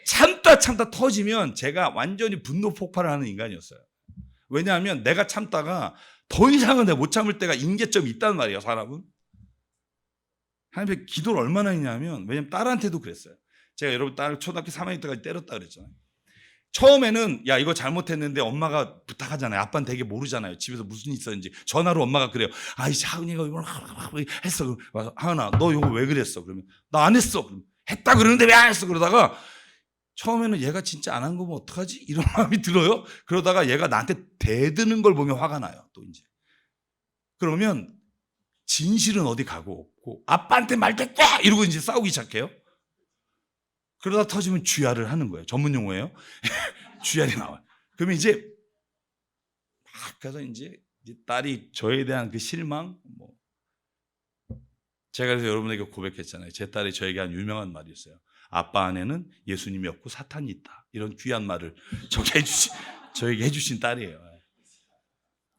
참다 터지면 제가 완전히 분노 폭발을 하는 인간이었어요. 왜냐하면 내가 참다가 더 이상은 내가 못 참을 때가 임계점이 있단 말이에요, 사람은. 하나님의 기도를 얼마나 했냐면, 왜냐면 딸한테도 그랬어요. 제가 여러분 딸 초등학교 3학년 때까지 때렸다 그랬잖아요. 처음에는 야 이거 잘못했는데 엄마가 부탁하잖아요. 아빠는 되게 모르잖아요. 집에서 무슨 일이 있었는지. 전화로 엄마가 그래요. 아이 하은이가 이걸 했어. 하은아 너 이거 왜 그랬어? 그러면 나 안 했어. 그러면 했다 그러는데 왜 안 했어? 그러다가 처음에는 얘가 진짜 안 한 거면 어떡하지? 이런 마음이 들어요. 그러다가 얘가 나한테 대드는 걸 보면 화가 나요. 또 이제 그러면 진실은 어디 가고 없고 아빠한테 말됐다 이러고 이제 싸우기 시작해요. 그러다 터지면 쥐야를 하는 거예요. 전문 용어예요. 쥐야이 나와요. 그러면 이제 막 가서 이제 딸이 저에 대한 그 실망, 제가 그래서 여러분에게 고백했잖아요. 제 딸이 저에게 한 유명한 말이 있어요. 아빠 안에는 예수님이 없고 사탄이 있다. 이런 귀한 말을 저에게 해주신 딸이에요.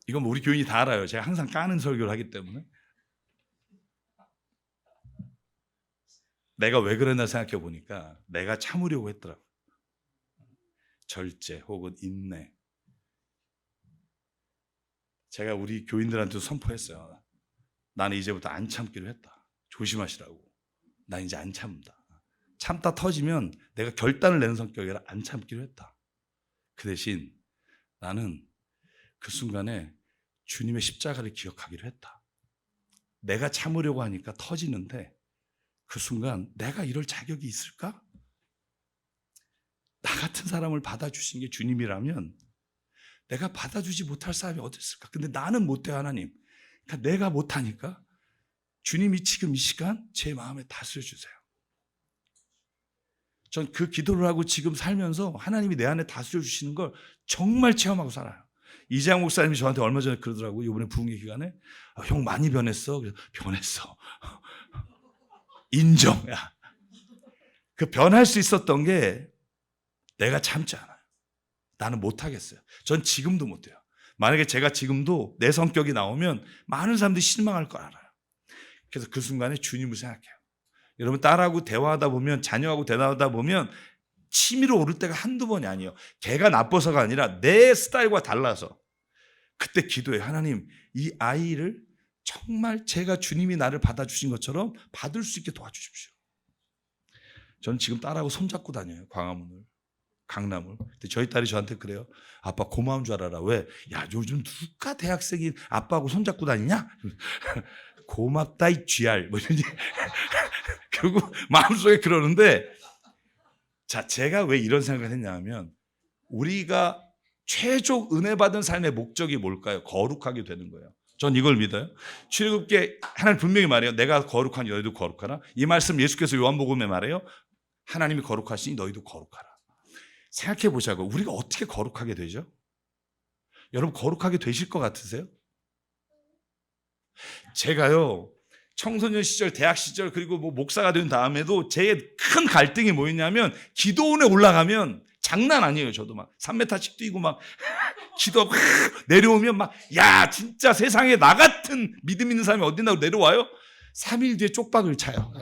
이건 우리 교인이 다 알아요. 제가 항상 까는 설교를 하기 때문에. 내가 왜 그랬나 생각해 보니까 내가 참으려고 했더라고요. 절제 혹은 인내. 제가 우리 교인들한테도 선포했어요. 나는 이제부터 안 참기로 했다. 조심하시라고. 난 이제 안 참는다. 참다 터지면 내가 결단을 내는 성격이라 안 참기로 했다. 그 대신 나는 그 순간에 주님의 십자가를 기억하기로 했다. 내가 참으려고 하니까 터지는데 그 순간 내가 이럴 자격이 있을까? 나 같은 사람을 받아주신 게 주님이라면 내가 받아주지 못할 사람이 어디 있을까? 근데 나는 못해요, 하나님. 그러니까 내가 못하니까 주님이 지금 이 시간 제 마음에 다스려 주세요. 전 그 기도를 하고 지금 살면서 하나님이 내 안에 다스려 주시는 걸 정말 체험하고 살아요. 이재양 목사님이 저한테 얼마 전에 그러더라고요. 이번에 부흥회 기간에 형 많이 변했어. 그래서 변했어. 인정. 야. 그 변할 수 있었던 게 내가 참지 않아요. 나는 못하겠어요. 전 지금도 못해요. 만약에 제가 지금도 내 성격이 나오면 많은 사람들이 실망할 걸 알아요. 그래서 그 순간에 주님을 생각해요. 여러분 딸하고 대화하다 보면, 자녀하고 대화하다 보면 치밀어 오를 때가 한두 번이 아니에요. 걔가 나빠서가 아니라 내 스타일과 달라서. 그때 기도해요. 하나님, 이 아이를 정말 제가 주님이 나를 받아주신 것처럼 받을 수 있게 도와주십시오. 저는 지금 딸하고 손잡고 다녀요. 광화문을, 강남을. 근데 저희 딸이 저한테 그래요. 아빠 고마운 줄 알아라. 왜? 야, 요즘 누가 대학생이 아빠하고 손잡고 다니냐? 고맙다 이 쥐알. 뭐 이러니. 그리고 마음속에 그러는데, 자, 제가 왜 이런 생각을 했냐면, 우리가 최종 은혜 받은 삶의 목적이 뭘까요? 거룩하게 되는 거예요. 전 이걸 믿어요. 출애굽기에 하나님 분명히 말해요. 내가 거룩하니 너희도 거룩하라. 이 말씀 예수께서 요한복음에 말해요. 하나님이 거룩하시니 너희도 거룩하라. 생각해 보자고. 우리가 어떻게 거룩하게 되죠? 여러분 거룩하게 되실 것 같으세요? 제가요, 청소년 시절, 대학 시절, 그리고 뭐 목사가 된 다음에도 제 큰 갈등이 뭐였냐면, 기도원에 올라가면 장난 아니에요. 저도 막 3m씩 뛰고 막 기도하고 내려오면 막, 야, 진짜 세상에 나 같은 믿음 있는 사람이 어디 있나 내려와요? 3일 뒤에 쪽박을 차요.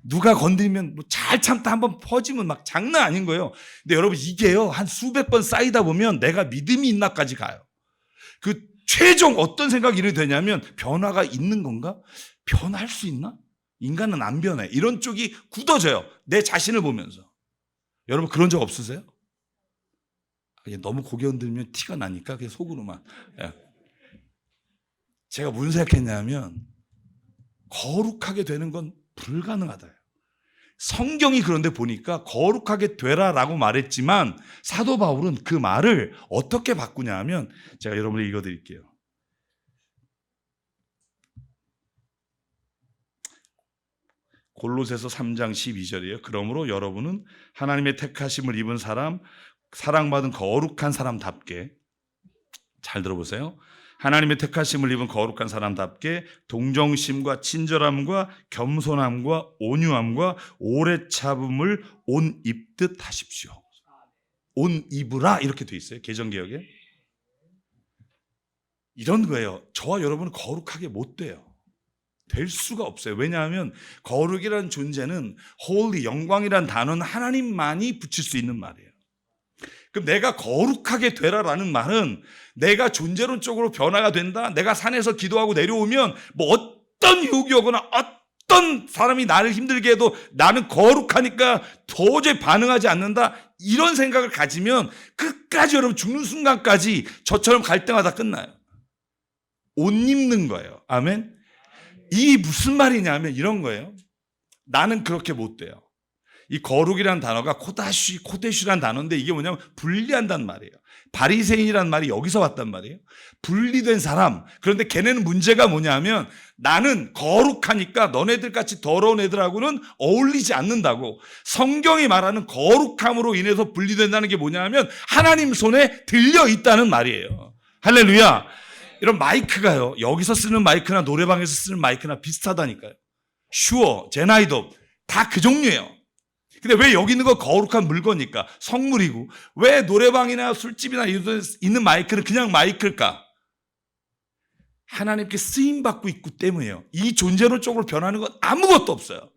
누가 건드리면 뭐 잘 참다 한번 퍼지면 막 장난 아닌 거예요. 근데 여러분 이게요, 한 수백 번 쌓이다 보면 내가 믿음이 있나까지 가요. 그 최종 어떤 생각이 이렇게 되냐면, 변화가 있는 건가? 변할 수 있나? 인간은 안 변해. 이런 쪽이 굳어져요. 내 자신을 보면서. 여러분 그런 적 없으세요? 너무 고개 흔들면 티가 나니까 그냥 속으로만. 제가 무슨 생각했냐면, 거룩하게 되는 건 불가능하다. 성경이 그런데 보니까 거룩하게 되라라고 말했지만, 사도 바울은 그 말을 어떻게 바꾸냐 하면, 제가 여러분에게 읽어드릴게요. 골로새서 3장 12절이에요. 그러므로 여러분은 하나님의 택하심을 입은 사람, 사랑받은 거룩한 사람답게, 잘 들어보세요. 하나님의 택하심을 입은 거룩한 사람답게 동정심과 친절함과 겸손함과 온유함과 오래 참음을 옷 입듯 하십시오. 옷 입으라 이렇게 돼 있어요. 개정개혁에. 이런 거예요. 저와 여러분은 거룩하게 못 돼요. 될 수가 없어요. 왜냐하면 거룩이라는 존재는, holy, 영광이라는 단어는 하나님만이 붙일 수 있는 말이에요. 그럼 내가 거룩하게 되라라는 말은 내가 존재론적으로 변화가 된다. 내가 산에서 기도하고 내려오면 뭐 어떤 유혹이 오거나 어떤 사람이 나를 힘들게 해도 나는 거룩하니까 도저히 반응하지 않는다. 이런 생각을 가지면 끝까지, 여러분 죽는 순간까지 저처럼 갈등하다 끝나요. 옷 입는 거예요. 아멘. 이 무슨 말이냐면 이런 거예요. 나는 그렇게 못 돼요. 이 거룩이라는 단어가 코데슈라는 단어인데, 이게 뭐냐면 분리한다는 말이에요. 바리새인이라는 말이 여기서 왔단 말이에요. 분리된 사람. 그런데 걔네는 문제가 뭐냐면, 나는 거룩하니까 너네들 같이 더러운 애들하고는 어울리지 않는다고. 성경이 말하는 거룩함으로 인해서 분리된다는 게 뭐냐면 하나님 손에 들려 있다는 말이에요. 할렐루야. 이런 마이크가요, 여기서 쓰는 마이크나 노래방에서 쓰는 마이크나 비슷하다니까요. 슈어, 제나이도 다 그 종류예요. 근데 왜 여기 있는 거 거룩한 물건이니까, 성물이고, 왜 노래방이나 술집이나 있는 마이크는 그냥 마이크일까? 하나님께 쓰임받고 있기 때문이에요. 이 존재론적으로 변하는 건 아무것도 없어요.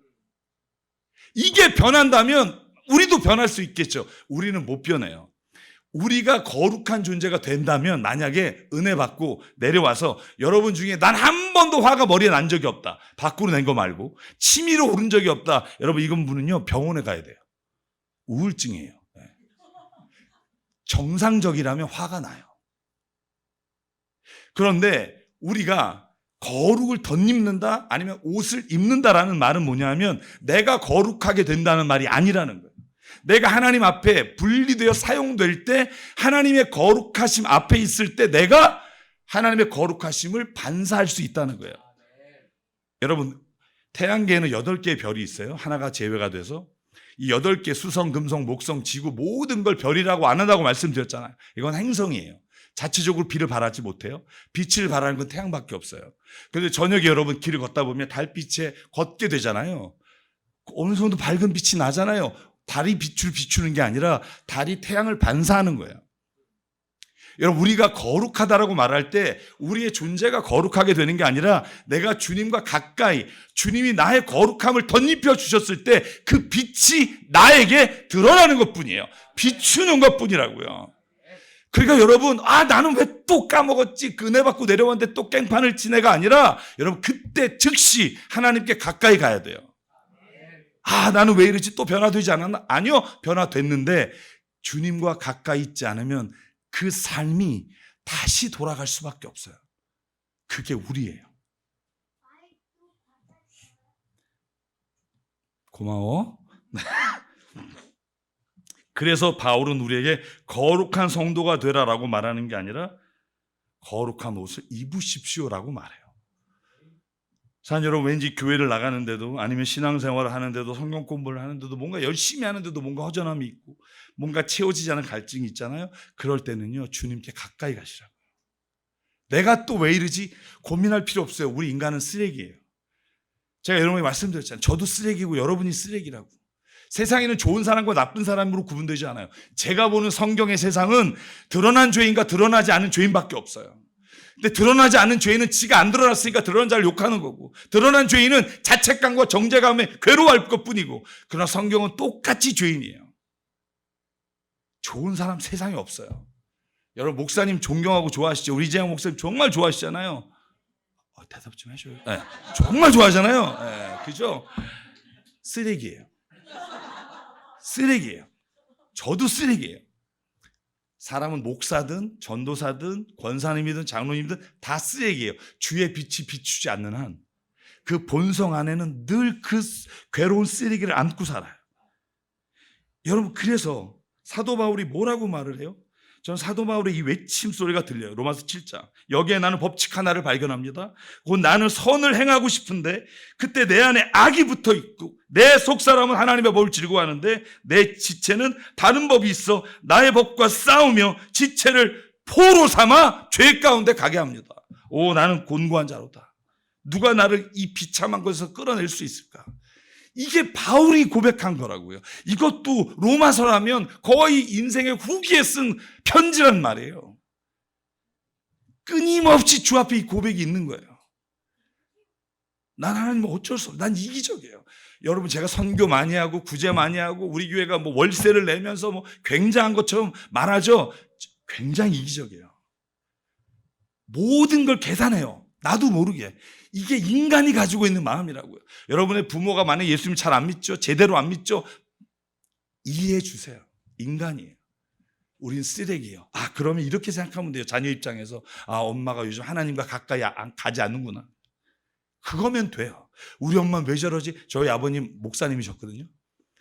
이게 변한다면 우리도 변할 수 있겠죠. 우리는 못 변해요. 우리가 거룩한 존재가 된다면, 만약에 은혜 받고 내려와서 여러분 중에 난 한 번도 화가 머리에 난 적이 없다, 밖으로 낸 거 말고 치밀어 오른 적이 없다, 여러분 이건 분은요 병원에 가야 돼요. 우울증이에요. 정상적이라면 화가 나요. 그런데 우리가 거룩을 덧입는다, 아니면 옷을 입는다라는 말은 뭐냐면, 내가 거룩하게 된다는 말이 아니라는 거예요. 내가 하나님 앞에 분리되어 사용될 때, 하나님의 거룩하심 앞에 있을 때 내가 하나님의 거룩하심을 반사할 수 있다는 거예요. 여러분, 태양계에는 8개의 별이 있어요. 하나가 제외가 돼서. 이 8개, 수성, 금성, 목성, 지구 모든 걸 별이라고 안 한다고 말씀드렸잖아요. 이건 행성이에요. 자체적으로 비를 발하지 못해요. 빛을 발하는 건 태양밖에 없어요. 그런데 저녁에 여러분 길을 걷다 보면 달빛에 걷게 되잖아요. 어느 정도 밝은 빛이 나잖아요. 달이 빛을 비추는 게 아니라 달이 태양을 반사하는 거예요. 여러분, 우리가 거룩하다라고 말할 때 우리의 존재가 거룩하게 되는 게 아니라 내가 주님과 가까이, 주님이 나의 거룩함을 덧입혀 주셨을 때 그 빛이 나에게 드러나는 것뿐이에요. 비추는 것뿐이라고요. 그러니까 여러분, 나는 왜 또 까먹었지? 그 은혜 받고 내려왔는데 또 깽판을 치네가 아니라 여러분, 그때 즉시 하나님께 가까이 가야 돼요. 나는 왜 이러지? 또 변화되지 않았나? 아니요, 변화됐는데 주님과 가까이 있지 않으면 그 삶이 다시 돌아갈 수밖에 없어요. 그게 우리예요. 고마워. 그래서 바울은 우리에게 거룩한 성도가 되라라고 말하는 게 아니라 거룩한 옷을 입으십시오라고 말해요. 사실 여러분, 왠지 교회를 나가는데도 아니면 신앙생활을 하는데도 성경 공부를 하는데도 뭔가 열심히 하는데도 뭔가 허전함이 있고 뭔가 채워지지 않은 갈증이 있잖아요. 그럴 때는요, 주님께 가까이 가시라고요. 내가 또 왜 이러지? 고민할 필요 없어요. 우리 인간은 쓰레기예요. 제가 여러분에게 말씀드렸잖아요. 저도 쓰레기고 여러분이 쓰레기라고. 세상에는 좋은 사람과 나쁜 사람으로 구분되지 않아요. 제가 보는 성경의 세상은 드러난 죄인과 드러나지 않은 죄인밖에 없어요. 근데 드러나지 않은 죄인은 지가 안 드러났으니까 드러난 자를 욕하는 거고, 드러난 죄인은 자책감과 정죄감에 괴로워할 것뿐이고, 그러나 성경은 똑같이 죄인이에요. 좋은 사람 세상에 없어요. 여러분, 목사님 존경하고 좋아하시죠? 우리 이재영 목사님 정말 좋아하시잖아요. 대답 좀 해줘요. 네, 정말 좋아하잖아요. 네, 그죠? 쓰레기예요. 쓰레기예요. 저도 쓰레기예요. 사람은 목사든 전도사든 권사님이든 장로님이든 다 쓰레기예요. 주의 빛이 비추지 않는 한 그 본성 안에는 늘 그 괴로운 쓰레기를 안고 살아요. 여러분, 그래서 사도 바울이 뭐라고 말을 해요? 저는 사도 바울의 이 외침 소리가 들려요. 로마서 7장. 여기에 나는 법칙 하나를 발견합니다. 곧 나는 선을 행하고 싶은데 그때 내 안에 악이 붙어 있고 내 속사람은 하나님의 법을 즐거워하는데 내 지체는 다른 법이 있어 나의 법과 싸우며 지체를 포로 삼아 죄 가운데 가게 합니다. 나는 곤고한 자로다. 누가 나를 이 비참한 것에서 끌어낼 수 있을까? 이게 바울이 고백한 거라고요. 이것도 로마서라면 거의 인생의 후기에 쓴 편지란 말이에요. 끊임없이 주 앞에 이 고백이 있는 거예요. 난 하나님 어쩔 수 없어. 난 이기적이에요. 여러분, 제가 선교 많이 하고 구제 많이 하고 우리 교회가 뭐 월세를 내면서 뭐 굉장한 것처럼 말하죠. 굉장히 이기적이에요. 모든 걸 계산해요. 나도 모르게. 이게 인간이 가지고 있는 마음이라고요. 여러분의 부모가 만약에 예수님 잘 안 믿죠? 제대로 안 믿죠? 이해해 주세요. 인간이에요. 우린 쓰레기예요. 그러면 이렇게 생각하면 돼요. 자녀 입장에서 엄마가 요즘 하나님과 가까이 가지 않는구나. 그거면 돼요. 우리 엄마는 왜 저러지? 저희 아버님 목사님이셨거든요.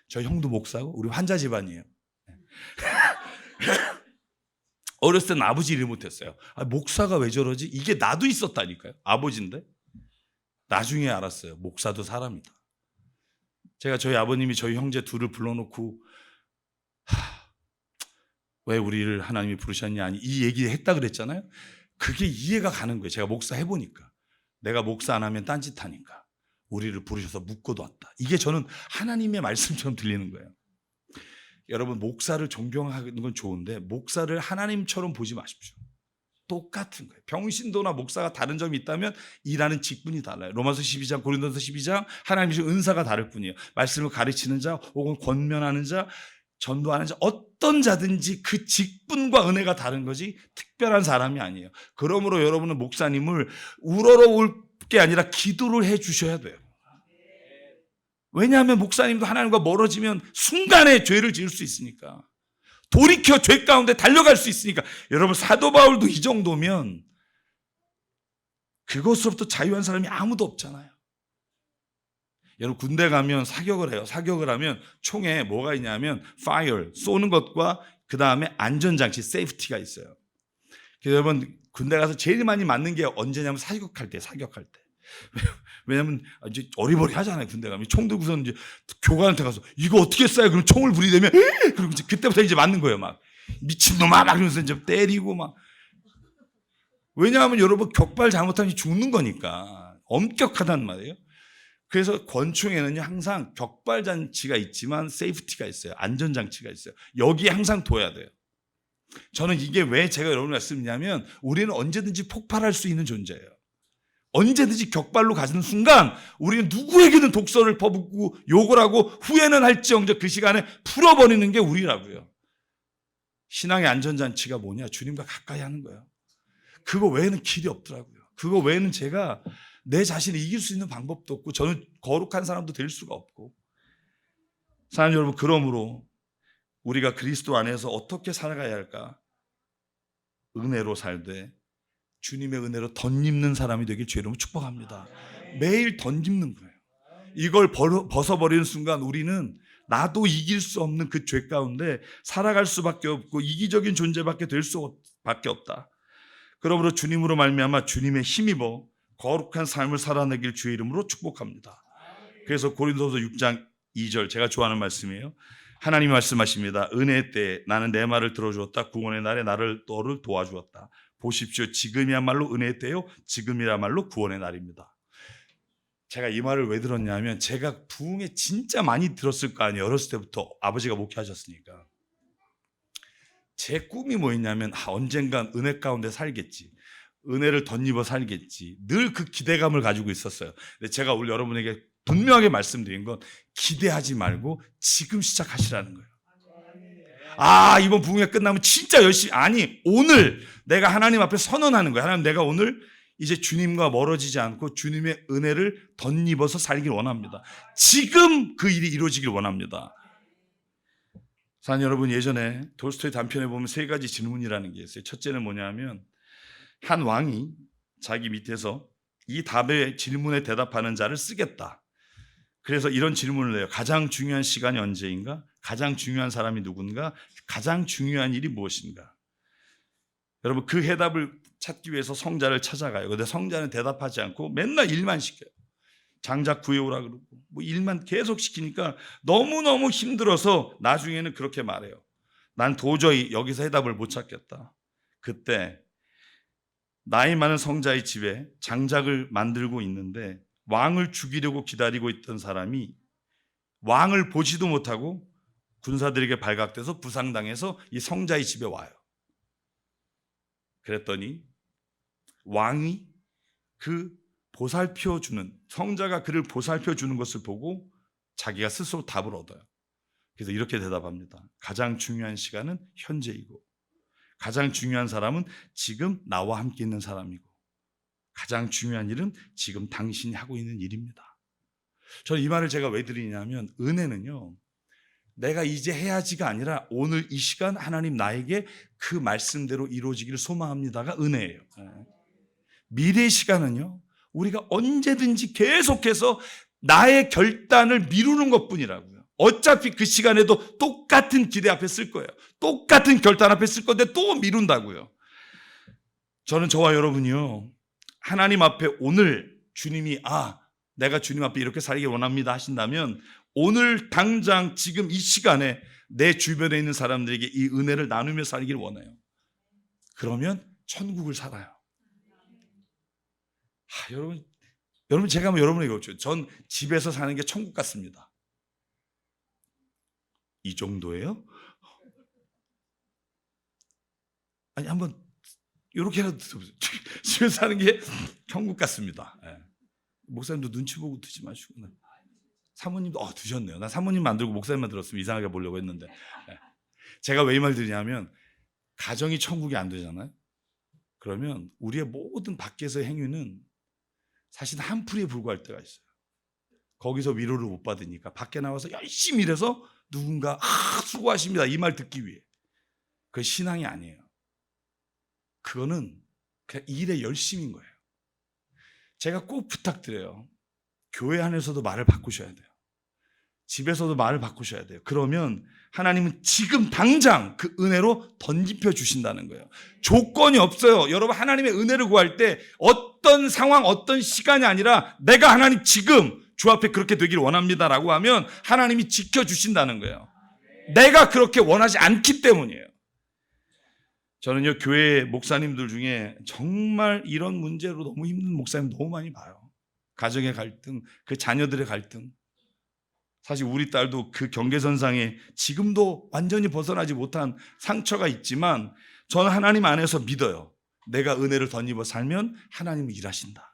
저희 형도 목사고 우리 환자 집안이에요. 어렸을 때는 아버지 일 못했어요. 목사가 왜 저러지? 이게 나도 있었다니까요. 아버지인데. 나중에 알았어요. 목사도 사람이다. 제가 저희 아버님이 저희 형제 둘을 불러놓고 왜 우리를 하나님이 부르셨냐 이 얘기 했다 그랬잖아요. 그게 이해가 가는 거예요. 제가 목사 해보니까. 내가 목사 안 하면 딴짓하니까 우리를 부르셔서 묶어도 왔다. 이게 저는 하나님의 말씀처럼 들리는 거예요. 여러분, 목사를 존경하는 건 좋은데 목사를 하나님처럼 보지 마십시오. 똑같은 거예요. 평신도나 목사가 다른 점이 있다면 일하는 직분이 달라요. 로마서 12장, 고린도서 12장 하나님의 은사가 다를 뿐이에요. 말씀을 가르치는 자 혹은 권면하는 자, 전도하는 자, 어떤 자든지 그 직분과 은혜가 다른 거지 특별한 사람이 아니에요. 그러므로 여러분은 목사님을 우러러올 게 아니라 기도를 해 주셔야 돼요. 왜냐하면 목사님도 하나님과 멀어지면 순간에 죄를 지을 수 있으니까. 돌이켜 죄 가운데 달려갈 수 있으니까. 여러분, 사도 바울도 이 정도면 그것으로부터 자유한 사람이 아무도 없잖아요. 여러분, 군대 가면 사격을 해요. 사격을 하면 총에 뭐가 있냐면 fire, 쏘는 것과 그 다음에 안전장치, 세이프티가 있어요. 그래서 여러분, 군대 가서 제일 많이 맞는 게 언제냐면 사격할 때. 왜냐면 이제 어리버리 하잖아요. 군대 가면 총 들고서는 이제 교관한테 가서 이거 어떻게 쏴요? 그럼 총을 부리대면 그리고 이제 그때부터 이제 맞는 거예요. 막 미친놈아 막 그러면서 이제 때리고 막 왜냐하면 여러분 격발 잘못하면 죽는 거니까 엄격하단 말이에요. 그래서 권총에는요 항상 격발 장치가 있지만 세이프티가 있어요. 안전장치가 있어요. 여기에 항상 둬야 돼요. 저는 이게 왜 제가 여러분 말씀드리냐면 우리는 언제든지 폭발할 수 있는 존재예요. 언제든지 격발로 가는 순간 우리는 누구에게든 독서를 퍼붓고 욕을 하고 후회는 할지언정 그 시간에 풀어버리는 게 우리라고요. 신앙의 안전장치가 뭐냐? 주님과 가까이 하는 거예요. 그거 외에는 길이 없더라고요. 그거 외에는 제가 내 자신을 이길 수 있는 방법도 없고 저는 거룩한 사람도 될 수가 없고. 사랑하는 여러분, 그러므로 우리가 그리스도 안에서 어떻게 살아가야 할까? 은혜로 살되 주님의 은혜로 덧입는 사람이 되길 주의 이름으로 축복합니다. 매일 덧입는 거예요. 이걸 벗어버리는 순간 우리는 나도 이길 수 없는 그 죄 가운데 살아갈 수밖에 없고 이기적인 존재밖에 될 수밖에 없다. 그러므로 주님으로 말미암아 주님의 힘입어 거룩한 삶을 살아내길 주의 이름으로 축복합니다. 그래서 고린도서 6장 2절 제가 좋아하는 말씀이에요. 하나님이 말씀하십니다. 은혜의 때에 나는 내 말을 들어주었다. 구원의 날에 너를 도와주었다. 보십시오. 지금이야말로 은혜의 때요. 지금이야말로 구원의 날입니다. 제가 이 말을 왜 들었냐면 제가 부흥에 진짜 많이 들었을 거 아니에요. 어렸을 때부터 아버지가 목회하셨으니까. 제 꿈이 뭐였냐면 언젠간 은혜 가운데 살겠지. 은혜를 덧입어 살겠지. 늘 그 기대감을 가지고 있었어요. 근데 제가 오늘 여러분에게 분명하게 말씀드린 건 기대하지 말고 지금 시작하시라는 거예요. 이번 부흥회 끝나면 진짜 열심히 오늘 내가 하나님 앞에 선언하는 거예요. 하나님 내가 오늘 이제 주님과 멀어지지 않고 주님의 은혜를 덧입어서 살길 원합니다. 지금 그 일이 이루어지길 원합니다. 사랑하는 여러분, 예전에 돌스토이 단편에 보면 세 가지 질문이라는 게 있어요. 첫째는 뭐냐면 한 왕이 자기 밑에서 이 답의 질문에 대답하는 자를 쓰겠다. 그래서 이런 질문을 해요. 가장 중요한 시간이 언제인가? 가장 중요한 사람이 누군가? 가장 중요한 일이 무엇인가? 여러분, 그 해답을 찾기 위해서 성자를 찾아가요. 그런데 성자는 대답하지 않고 맨날 일만 시켜요. 장작 구해오라 그러고 뭐 일만 계속 시키니까 너무너무 힘들어서 나중에는 그렇게 말해요. 난 도저히 여기서 해답을 못 찾겠다. 그때 나이 많은 성자의 집에 장작을 만들고 있는데 왕을 죽이려고 기다리고 있던 사람이 왕을 보지도 못하고 군사들에게 발각돼서 부상당해서 이 성자의 집에 와요. 그랬더니 왕이 그 보살펴주는, 성자가 그를 보살펴주는 것을 보고 자기가 스스로 답을 얻어요. 그래서 이렇게 대답합니다. 가장 중요한 시간은 현재이고 가장 중요한 사람은 지금 나와 함께 있는 사람이고 가장 중요한 일은 지금 당신이 하고 있는 일입니다. 저는 이 말을 제가 왜 드리냐면 은혜는요, 내가 이제 해야지가 아니라 오늘 이 시간 하나님 나에게 그 말씀대로 이루어지기를 소망합니다가 은혜예요. 미래의 시간은요, 우리가 언제든지 계속해서 나의 결단을 미루는 것뿐이라고요. 어차피 그 시간에도 똑같은 기대 앞에 쓸 거예요. 똑같은 결단 앞에 쓸 건데 또 미룬다고요. 저는 저와 여러분이요, 하나님 앞에 오늘 주님이 내가 주님 앞에 이렇게 살기 원합니다 하신다면 오늘 당장 지금 이 시간에 내 주변에 있는 사람들에게 이 은혜를 나누며 살기를 원해요. 그러면 천국을 살아요. 여러분 제가 한번 여러분에게 여쭤요. 전 집에서 사는 게 천국 같습니다. 이 정도예요? 아니 한번 이렇게라도 들어보세요. 집에서 사는 게 천국 같습니다. 목사님도 눈치 보고 드지 마시고. 사모님도 드셨네요. 나 사모님 만들고 목사님만 들었으면 이상하게 보려고 했는데. 제가 왜 이 말 드리냐면 가정이 천국이 안 되잖아요. 그러면 우리의 모든 밖에서의 행위는 사실 한풀이에 불과할 때가 있어요. 거기서 위로를 못 받으니까 밖에 나와서 열심히 일해서 누군가 수고하십니다 이 말 듣기 위해. 그게 신앙이 아니에요. 그거는 그냥 일의 열심인 거예요. 제가 꼭 부탁드려요. 교회 안에서도 말을 바꾸셔야 돼요. 집에서도 말을 바꾸셔야 돼요. 그러면 하나님은 지금 당장 그 은혜로 던집혀 주신다는 거예요. 조건이 없어요. 여러분, 하나님의 은혜를 구할 때 어떤 상황, 어떤 시간이 아니라 내가 하나님 지금 주 앞에 그렇게 되길 원합니다라고 하면 하나님이 지켜주신다는 거예요. 내가 그렇게 원하지 않기 때문이에요. 저는요, 교회 목사님들 중에 정말 이런 문제로 너무 힘든 목사님 너무 많이 봐요. 가정의 갈등, 그 자녀들의 갈등. 사실 우리 딸도 그 경계선상에 지금도 완전히 벗어나지 못한 상처가 있지만 저는 하나님 안에서 믿어요. 내가 은혜를 덧입어 살면 하나님은 일하신다.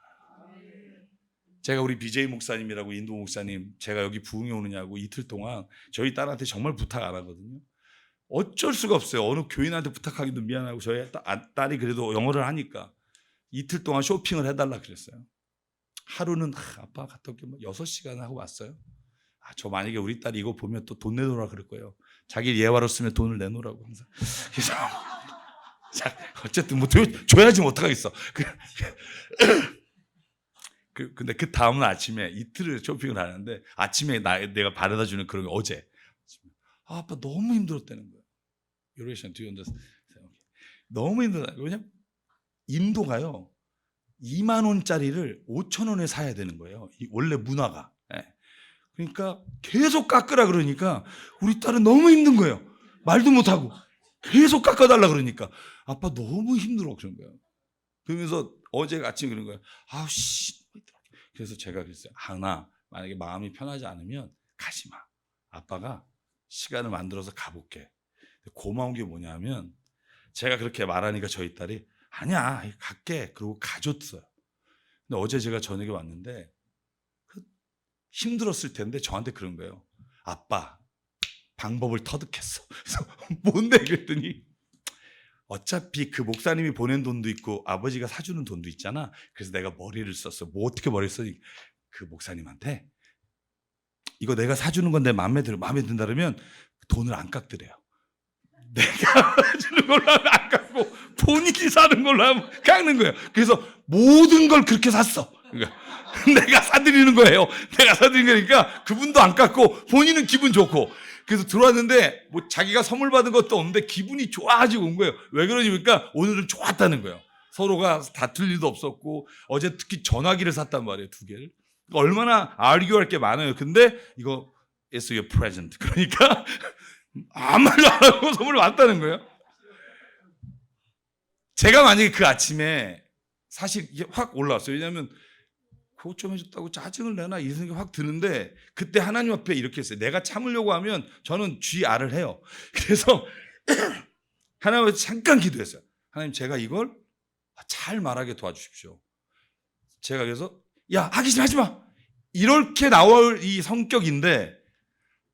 제가 우리 BJ 목사님이라고 인도 목사님, 제가 여기 부흥에 오느냐고 이틀 동안 저희 딸한테 정말 부탁 안 하거든요. 어쩔 수가 없어요. 어느 교인한테 부탁하기도 미안하고 저희 딸이 그래도 영어를 하니까 이틀 동안 쇼핑을 해달라 그랬어요. 하루는 아빠 갔다 올게 6시간 하고 왔어요. 저 만약에 우리 딸이 이거 보면 또 돈 내놓으라 그럴 거예요. 자기 예화로 쓰면 돈을 내놓으라고 항상. 그래서 자, 어쨌든 뭐 줘야지 뭐 어떡하겠어. 근데 그 다음날 아침에 이틀을 쇼핑을 하는데 아침에 내가 바래다 주는 그런 게 어제. 아빠 너무 힘들었다는 거예요. Eurasian, do you understand? 너무 힘들다. 왜냐면 인도가요 2만 원짜리를 5천 원에 사야 되는 거예요. 원래 문화가. 그러니까 계속 깎으라 그러니까 우리 딸은 너무 힘든 거예요. 말도 못하고 계속 깎아달라 그러니까 아빠 너무 힘들어 그런 거예요. 그러면서 어제 아침에 그런 거예요. 아우씨. 그래서 제가 그랬어요. 하나 만약에 마음이 편하지 않으면 가지 마. 아빠가 시간을 만들어서 가볼게. 고마운 게 뭐냐면 제가 그렇게 말하니까 저희 딸이 아니야 갈게 그러고 가줬어요. 근데 어제 제가 저녁에 왔는데 힘들었을 텐데 저한테 그런 거예요. 아빠 방법을 터득했어. 그래서 뭔데 그랬더니 어차피 그 목사님이 보낸 돈도 있고 아버지가 사주는 돈도 있잖아. 그래서 내가 머리를 썼어. 뭐 어떻게 머리를 쓰니 그 목사님한테 이거 내가 사주는 건데 마음에 든다 그러면 돈을 안 깎더래요. 내가 사주는 걸로 하면 안 깎고 본인이 사는 걸로 하면 깎는 거예요. 그래서 모든 걸 그렇게 샀어. 그러니까 내가 사드리는 거예요. 내가 사드리는 거니까 그분도 안 깎고 본인은 기분 좋고. 그래서 들어왔는데 뭐 자기가 선물 받은 것도 없는데 기분이 좋아가지고 온 거예요. 왜 그러니까 오늘은 좋았다는 거예요. 서로가 다툴 일도 없었고 어제 특히 전화기를 샀단 말이에요. 2개를. 얼마나 아르규할 게 많아요. 근데 이거 it's your present. 그러니까 아무 말도 안 하고 선물을 받았다는 거예요. 제가 만약에 그 아침에 사실 이게 확 올라왔어요. 왜냐하면 그것 좀 해줬다고 짜증을 내나 이 생각이 확 드는데 그때 하나님 앞에 이렇게 했어요. 내가 참으려고 하면 저는 GR을 해요. 그래서 하나님 앞에 잠깐 기도했어요. 하나님 제가 이걸 잘 말하게 도와주십시오. 제가 그래서 야 하기 싫어 하지 마 이렇게 나올 이 성격인데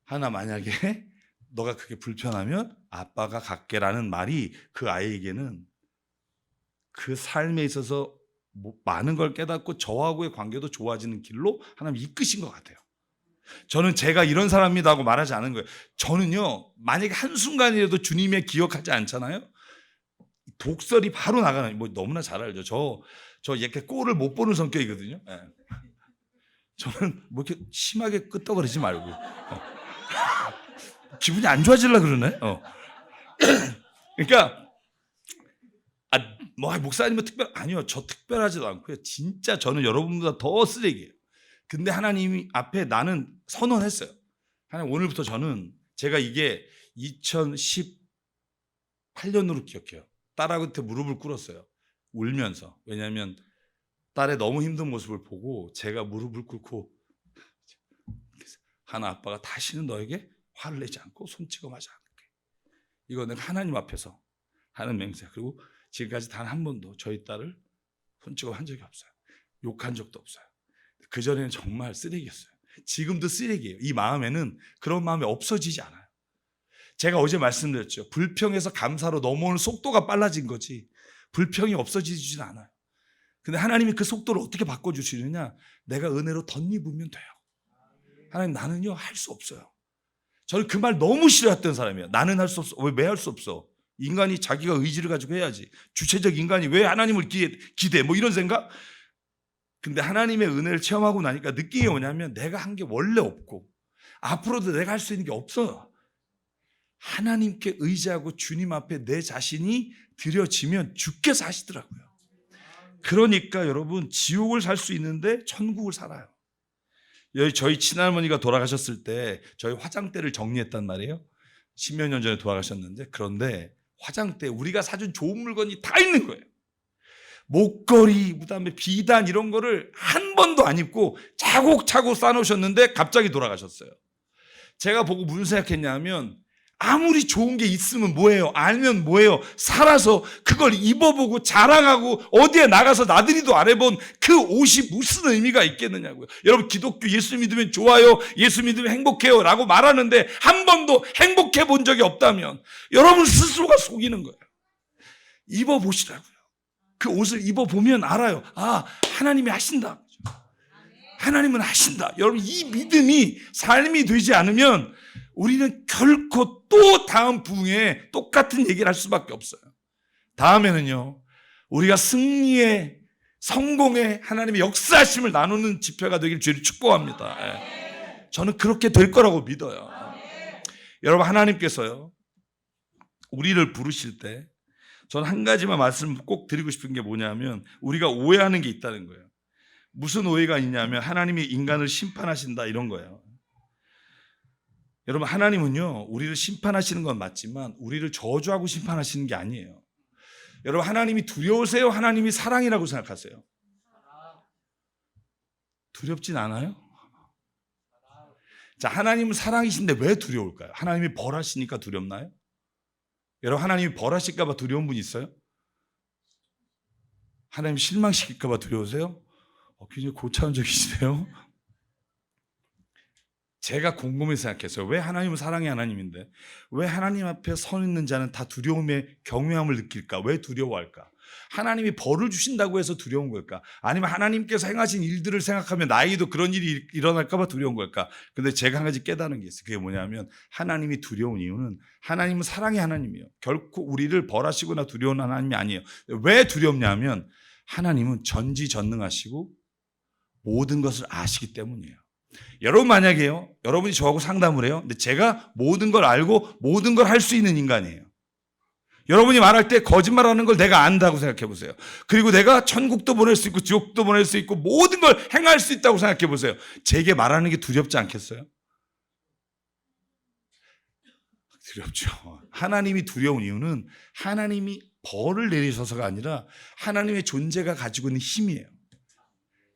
하나 만약에 너가 그게 불편하면 아빠가 갈게라는 말이 그 아이에게는 그 삶에 있어서 많은 걸 깨닫고 저하고의 관계도 좋아지는 길로 하나님 이끄신 것 같아요. 저는 제가 이런 사람이라고 말하지 않은 거예요. 저는요 만약에 한순간이라도 주님의 기억하지 않잖아요 독설이 바로 나가는 뭐 너무나 잘 알죠. 저 이렇게 꼴을 못 보는 성격이거든요. 네. 저는 뭐 이렇게 심하게 끄떡거리지 말고 기분이 안 좋아지려고 그러네. 그러니까 뭐 목사님은 아니요 저 특별하지도 않고요. 진짜 저는 여러분보다 더 쓰레기예요. 근데 하나님이 앞에 나는 선언했어요. 하나님 오늘부터 저는 제가 이게 2018년으로 기억해요. 딸한테 무릎을 꿇었어요. 울면서. 왜냐하면 딸의 너무 힘든 모습을 보고 제가 무릎을 꿇고 하나 아빠가 다시는 너에게 화를 내지 않고 손찌검하지 않을게. 이거는 하나님 앞에서 하는 맹세. 그리고 지금까지 단 한 번도 저희 딸을 손찌검한 적이 없어요. 욕한 적도 없어요. 그전에는 정말 쓰레기였어요. 지금도 쓰레기예요. 이 마음에는 그런 마음이 없어지지 않아요. 제가 어제 말씀드렸죠. 불평에서 감사로 넘어오는 속도가 빨라진 거지 불평이 없어지지는 않아요. 근데 하나님이 그 속도를 어떻게 바꿔주시느냐 내가 은혜로 덧입으면 돼요. 하나님 나는요 할 수 없어요. 저는 그 말 너무 싫어했던 사람이에요. 나는 할 수 없어. 왜 할 수 없어? 인간이 자기가 의지를 가지고 해야지. 주체적 인간이 왜 하나님을 기대 뭐 이런 생각? 근데 하나님의 은혜를 체험하고 나니까 느낀 게 뭐냐면 내가 한 게 원래 없고 앞으로도 내가 할 수 있는 게 없어요. 하나님께 의지하고 주님 앞에 내 자신이 드려지면 주께서 하시더라고요. 그러니까 여러분 지옥을 살 수 있는데 천국을 살아요. 저희 친할머니가 돌아가셨을 때 저희 화장대를 정리했단 말이에요. 10몇 년 전에 돌아가셨는데 그런데 화장대, 우리가 사준 좋은 물건이 다 있는 거예요. 목걸이, 그다음에 비단 이런 거를 한 번도 안 입고 차곡차곡 쌓아놓으셨는데 갑자기 돌아가셨어요. 제가 보고 무슨 생각했냐면 아무리 좋은 게 있으면 뭐예요? 알면 뭐예요? 살아서 그걸 입어보고 자랑하고 어디에 나가서 나들이도 안 해본 그 옷이 무슨 의미가 있겠느냐고요. 여러분, 기독교 예수 믿으면 좋아요, 예수 믿으면 행복해요 라고 말하는데 한 번도 행복해 본 적이 없다면 여러분 스스로가 속이는 거예요. 입어보시라고요. 그 옷을 입어보면 알아요. 아, 하나님이 하신다. 하나님은 하신다. 여러분, 이 믿음이 삶이 되지 않으면 우리는 결코 또 다음 부흥에 똑같은 얘기를 할 수밖에 없어요. 다음에는요, 우리가 승리의, 성공의 하나님의 역사하심을 나누는 집회가 되길 주를 축복합니다. 예. 저는 그렇게 될 거라고 믿어요. 여러분, 하나님께서요, 우리를 부르실 때 저는 한 가지만 말씀 꼭 드리고 싶은 게 뭐냐면, 우리가 오해하는 게 있다는 거예요. 무슨 오해가 있냐면 하나님이 인간을 심판하신다 이런 거예요. 여러분, 하나님은요, 우리를 심판하시는 건 맞지만 우리를 저주하고 심판하시는 게 아니에요. 여러분, 하나님이 두려우세요? 하나님이 사랑이라고 생각하세요? 두렵진 않아요? 자, 하나님은 사랑이신데 왜 두려울까요? 하나님이 벌하시니까 두렵나요? 여러분, 하나님이 벌하실까 봐 두려운 분 있어요? 하나님 실망시킬까 봐 두려우세요? 굉장히 고차원적이시네요. 제가 궁금해서 생각했어요. 왜 하나님은 사랑의 하나님인데 왜 하나님 앞에 서 있는 자는 다 두려움에 경외함을 느낄까? 왜 두려워할까? 하나님이 벌을 주신다고 해서 두려운 걸까? 아니면 하나님께서 행하신 일들을 생각하면 나에게도 그런 일이 일어날까 봐 두려운 걸까? 근데 제가 한 가지 깨달은 게 있어요. 그게 뭐냐면 하나님이 두려운 이유는 하나님은 사랑의 하나님이에요. 결코 우리를 벌하시거나 두려운 하나님이 아니에요. 왜 두렵냐면 하나님은 전지전능하시고 모든 것을 아시기 때문이에요. 여러분, 만약에요, 여러분이 저하고 상담을 해요. 근데 제가 모든 걸 알고 모든 걸 할 수 있는 인간이에요. 여러분이 말할 때 거짓말하는 걸 내가 안다고 생각해 보세요. 그리고 내가 천국도 보낼 수 있고 지옥도 보낼 수 있고 모든 걸 행할 수 있다고 생각해 보세요. 제게 말하는 게 두렵지 않겠어요? 두렵죠. 하나님이 두려운 이유는 하나님이 벌을 내리셔서가 아니라 하나님의 존재가 가지고 있는 힘이에요.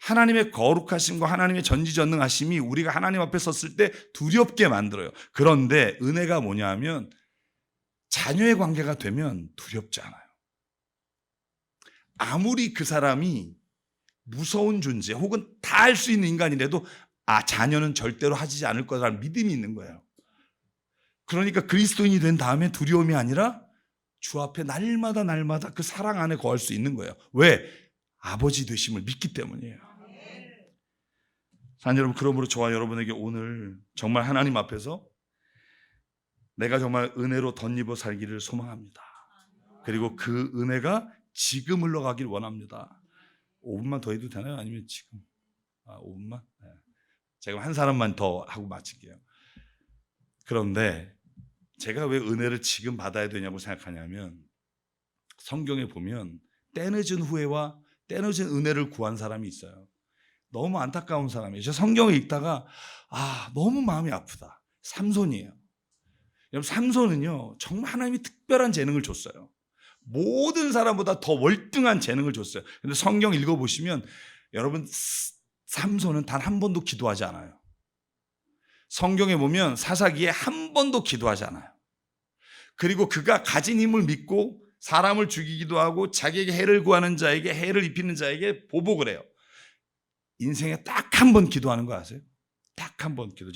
하나님의 거룩하심과 하나님의 전지전능하심이 우리가 하나님 앞에 섰을 때 두렵게 만들어요. 그런데 은혜가 뭐냐 하면 자녀의 관계가 되면 두렵지 않아요. 아무리 그 사람이 무서운 존재 혹은 다 할 수 있는 인간이라도 자녀는 절대로 하지 않을 거라는 믿음이 있는 거예요. 그러니까 그리스도인이 된 다음에 두려움이 아니라 주 앞에 날마다 그 사랑 안에 거할 수 있는 거예요. 왜? 아버지 되심을 믿기 때문이에요. 사랑 여러분, 그러므로 저와 여러분에게 오늘 정말 하나님 앞에서 내가 정말 은혜로 덧입어 살기를 소망합니다. 그리고 그 은혜가 지금 흘러가길 원합니다. 5분만 더 해도 되나요? 아니면 지금? 5분만? 네. 제가 한 사람만 더 하고 마칠게요. 그런데 제가 왜 은혜를 지금 받아야 되냐고 생각하냐면 성경에 보면 때늦은 후회와 때늦은 은혜를 구한 사람이 있어요. 너무 안타까운 사람이에요. 저 성경을 읽다가 너무 마음이 아프다. 삼손이에요. 여러분, 삼손은요 정말 하나님이 특별한 재능을 줬어요. 모든 사람보다 더 월등한 재능을 줬어요. 근데 성경 읽어보시면 여러분, 삼손은 단 한 번도 기도하지 않아요. 성경에 보면 사사기에 한 번도 기도하지 않아요. 그리고 그가 가진 힘을 믿고 사람을 죽이기도 하고 자기에게 해를 구하는 자에게 해를 입히는 자에게 보복을 해요. 인생에 딱 한 번 기도하는 거 아세요? 딱 한 번 기도.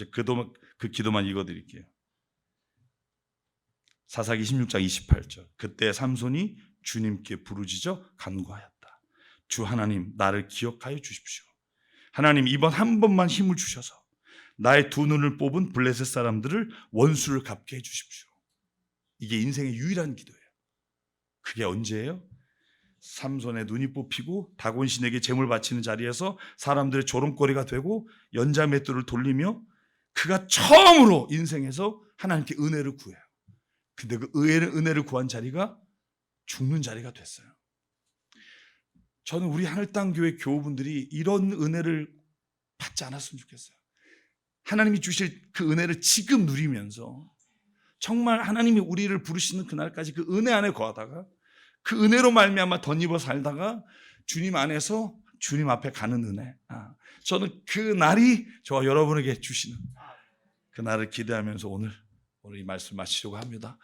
그 기도만 읽어드릴게요. 사사기 16장 28절. 그때 삼손이 주님께 부르짖어 간구하였다. 주 하나님, 나를 기억하여 주십시오. 하나님, 이번 한 번만 힘을 주셔서 나의 두 눈을 뽑은 블레셋 사람들을 원수를 갚게 해주십시오. 이게 인생의 유일한 기도예요. 그게 언제예요? 삼손의 눈이 뽑히고 다곤신에게 제물 바치는 자리에서 사람들의 조롱거리가 되고 연자맷돌을 돌리며 그가 처음으로 인생에서 하나님께 은혜를 구해요. 근데 그 은혜를 구한 자리가 죽는 자리가 됐어요. 저는 우리 하늘땅교회 교우분들이 이런 은혜를 받지 않았으면 좋겠어요. 하나님이 주실 그 은혜를 지금 누리면서 정말 하나님이 우리를 부르시는 그날까지 그 은혜 안에 거하다가 그 은혜로 말미암아 덧입어 살다가 주님 안에서 주님 앞에 가는 은혜. 저는 그 날이 저와 여러분에게 주시는 그 날을 기대하면서 오늘 이 말씀 마치려고 합니다.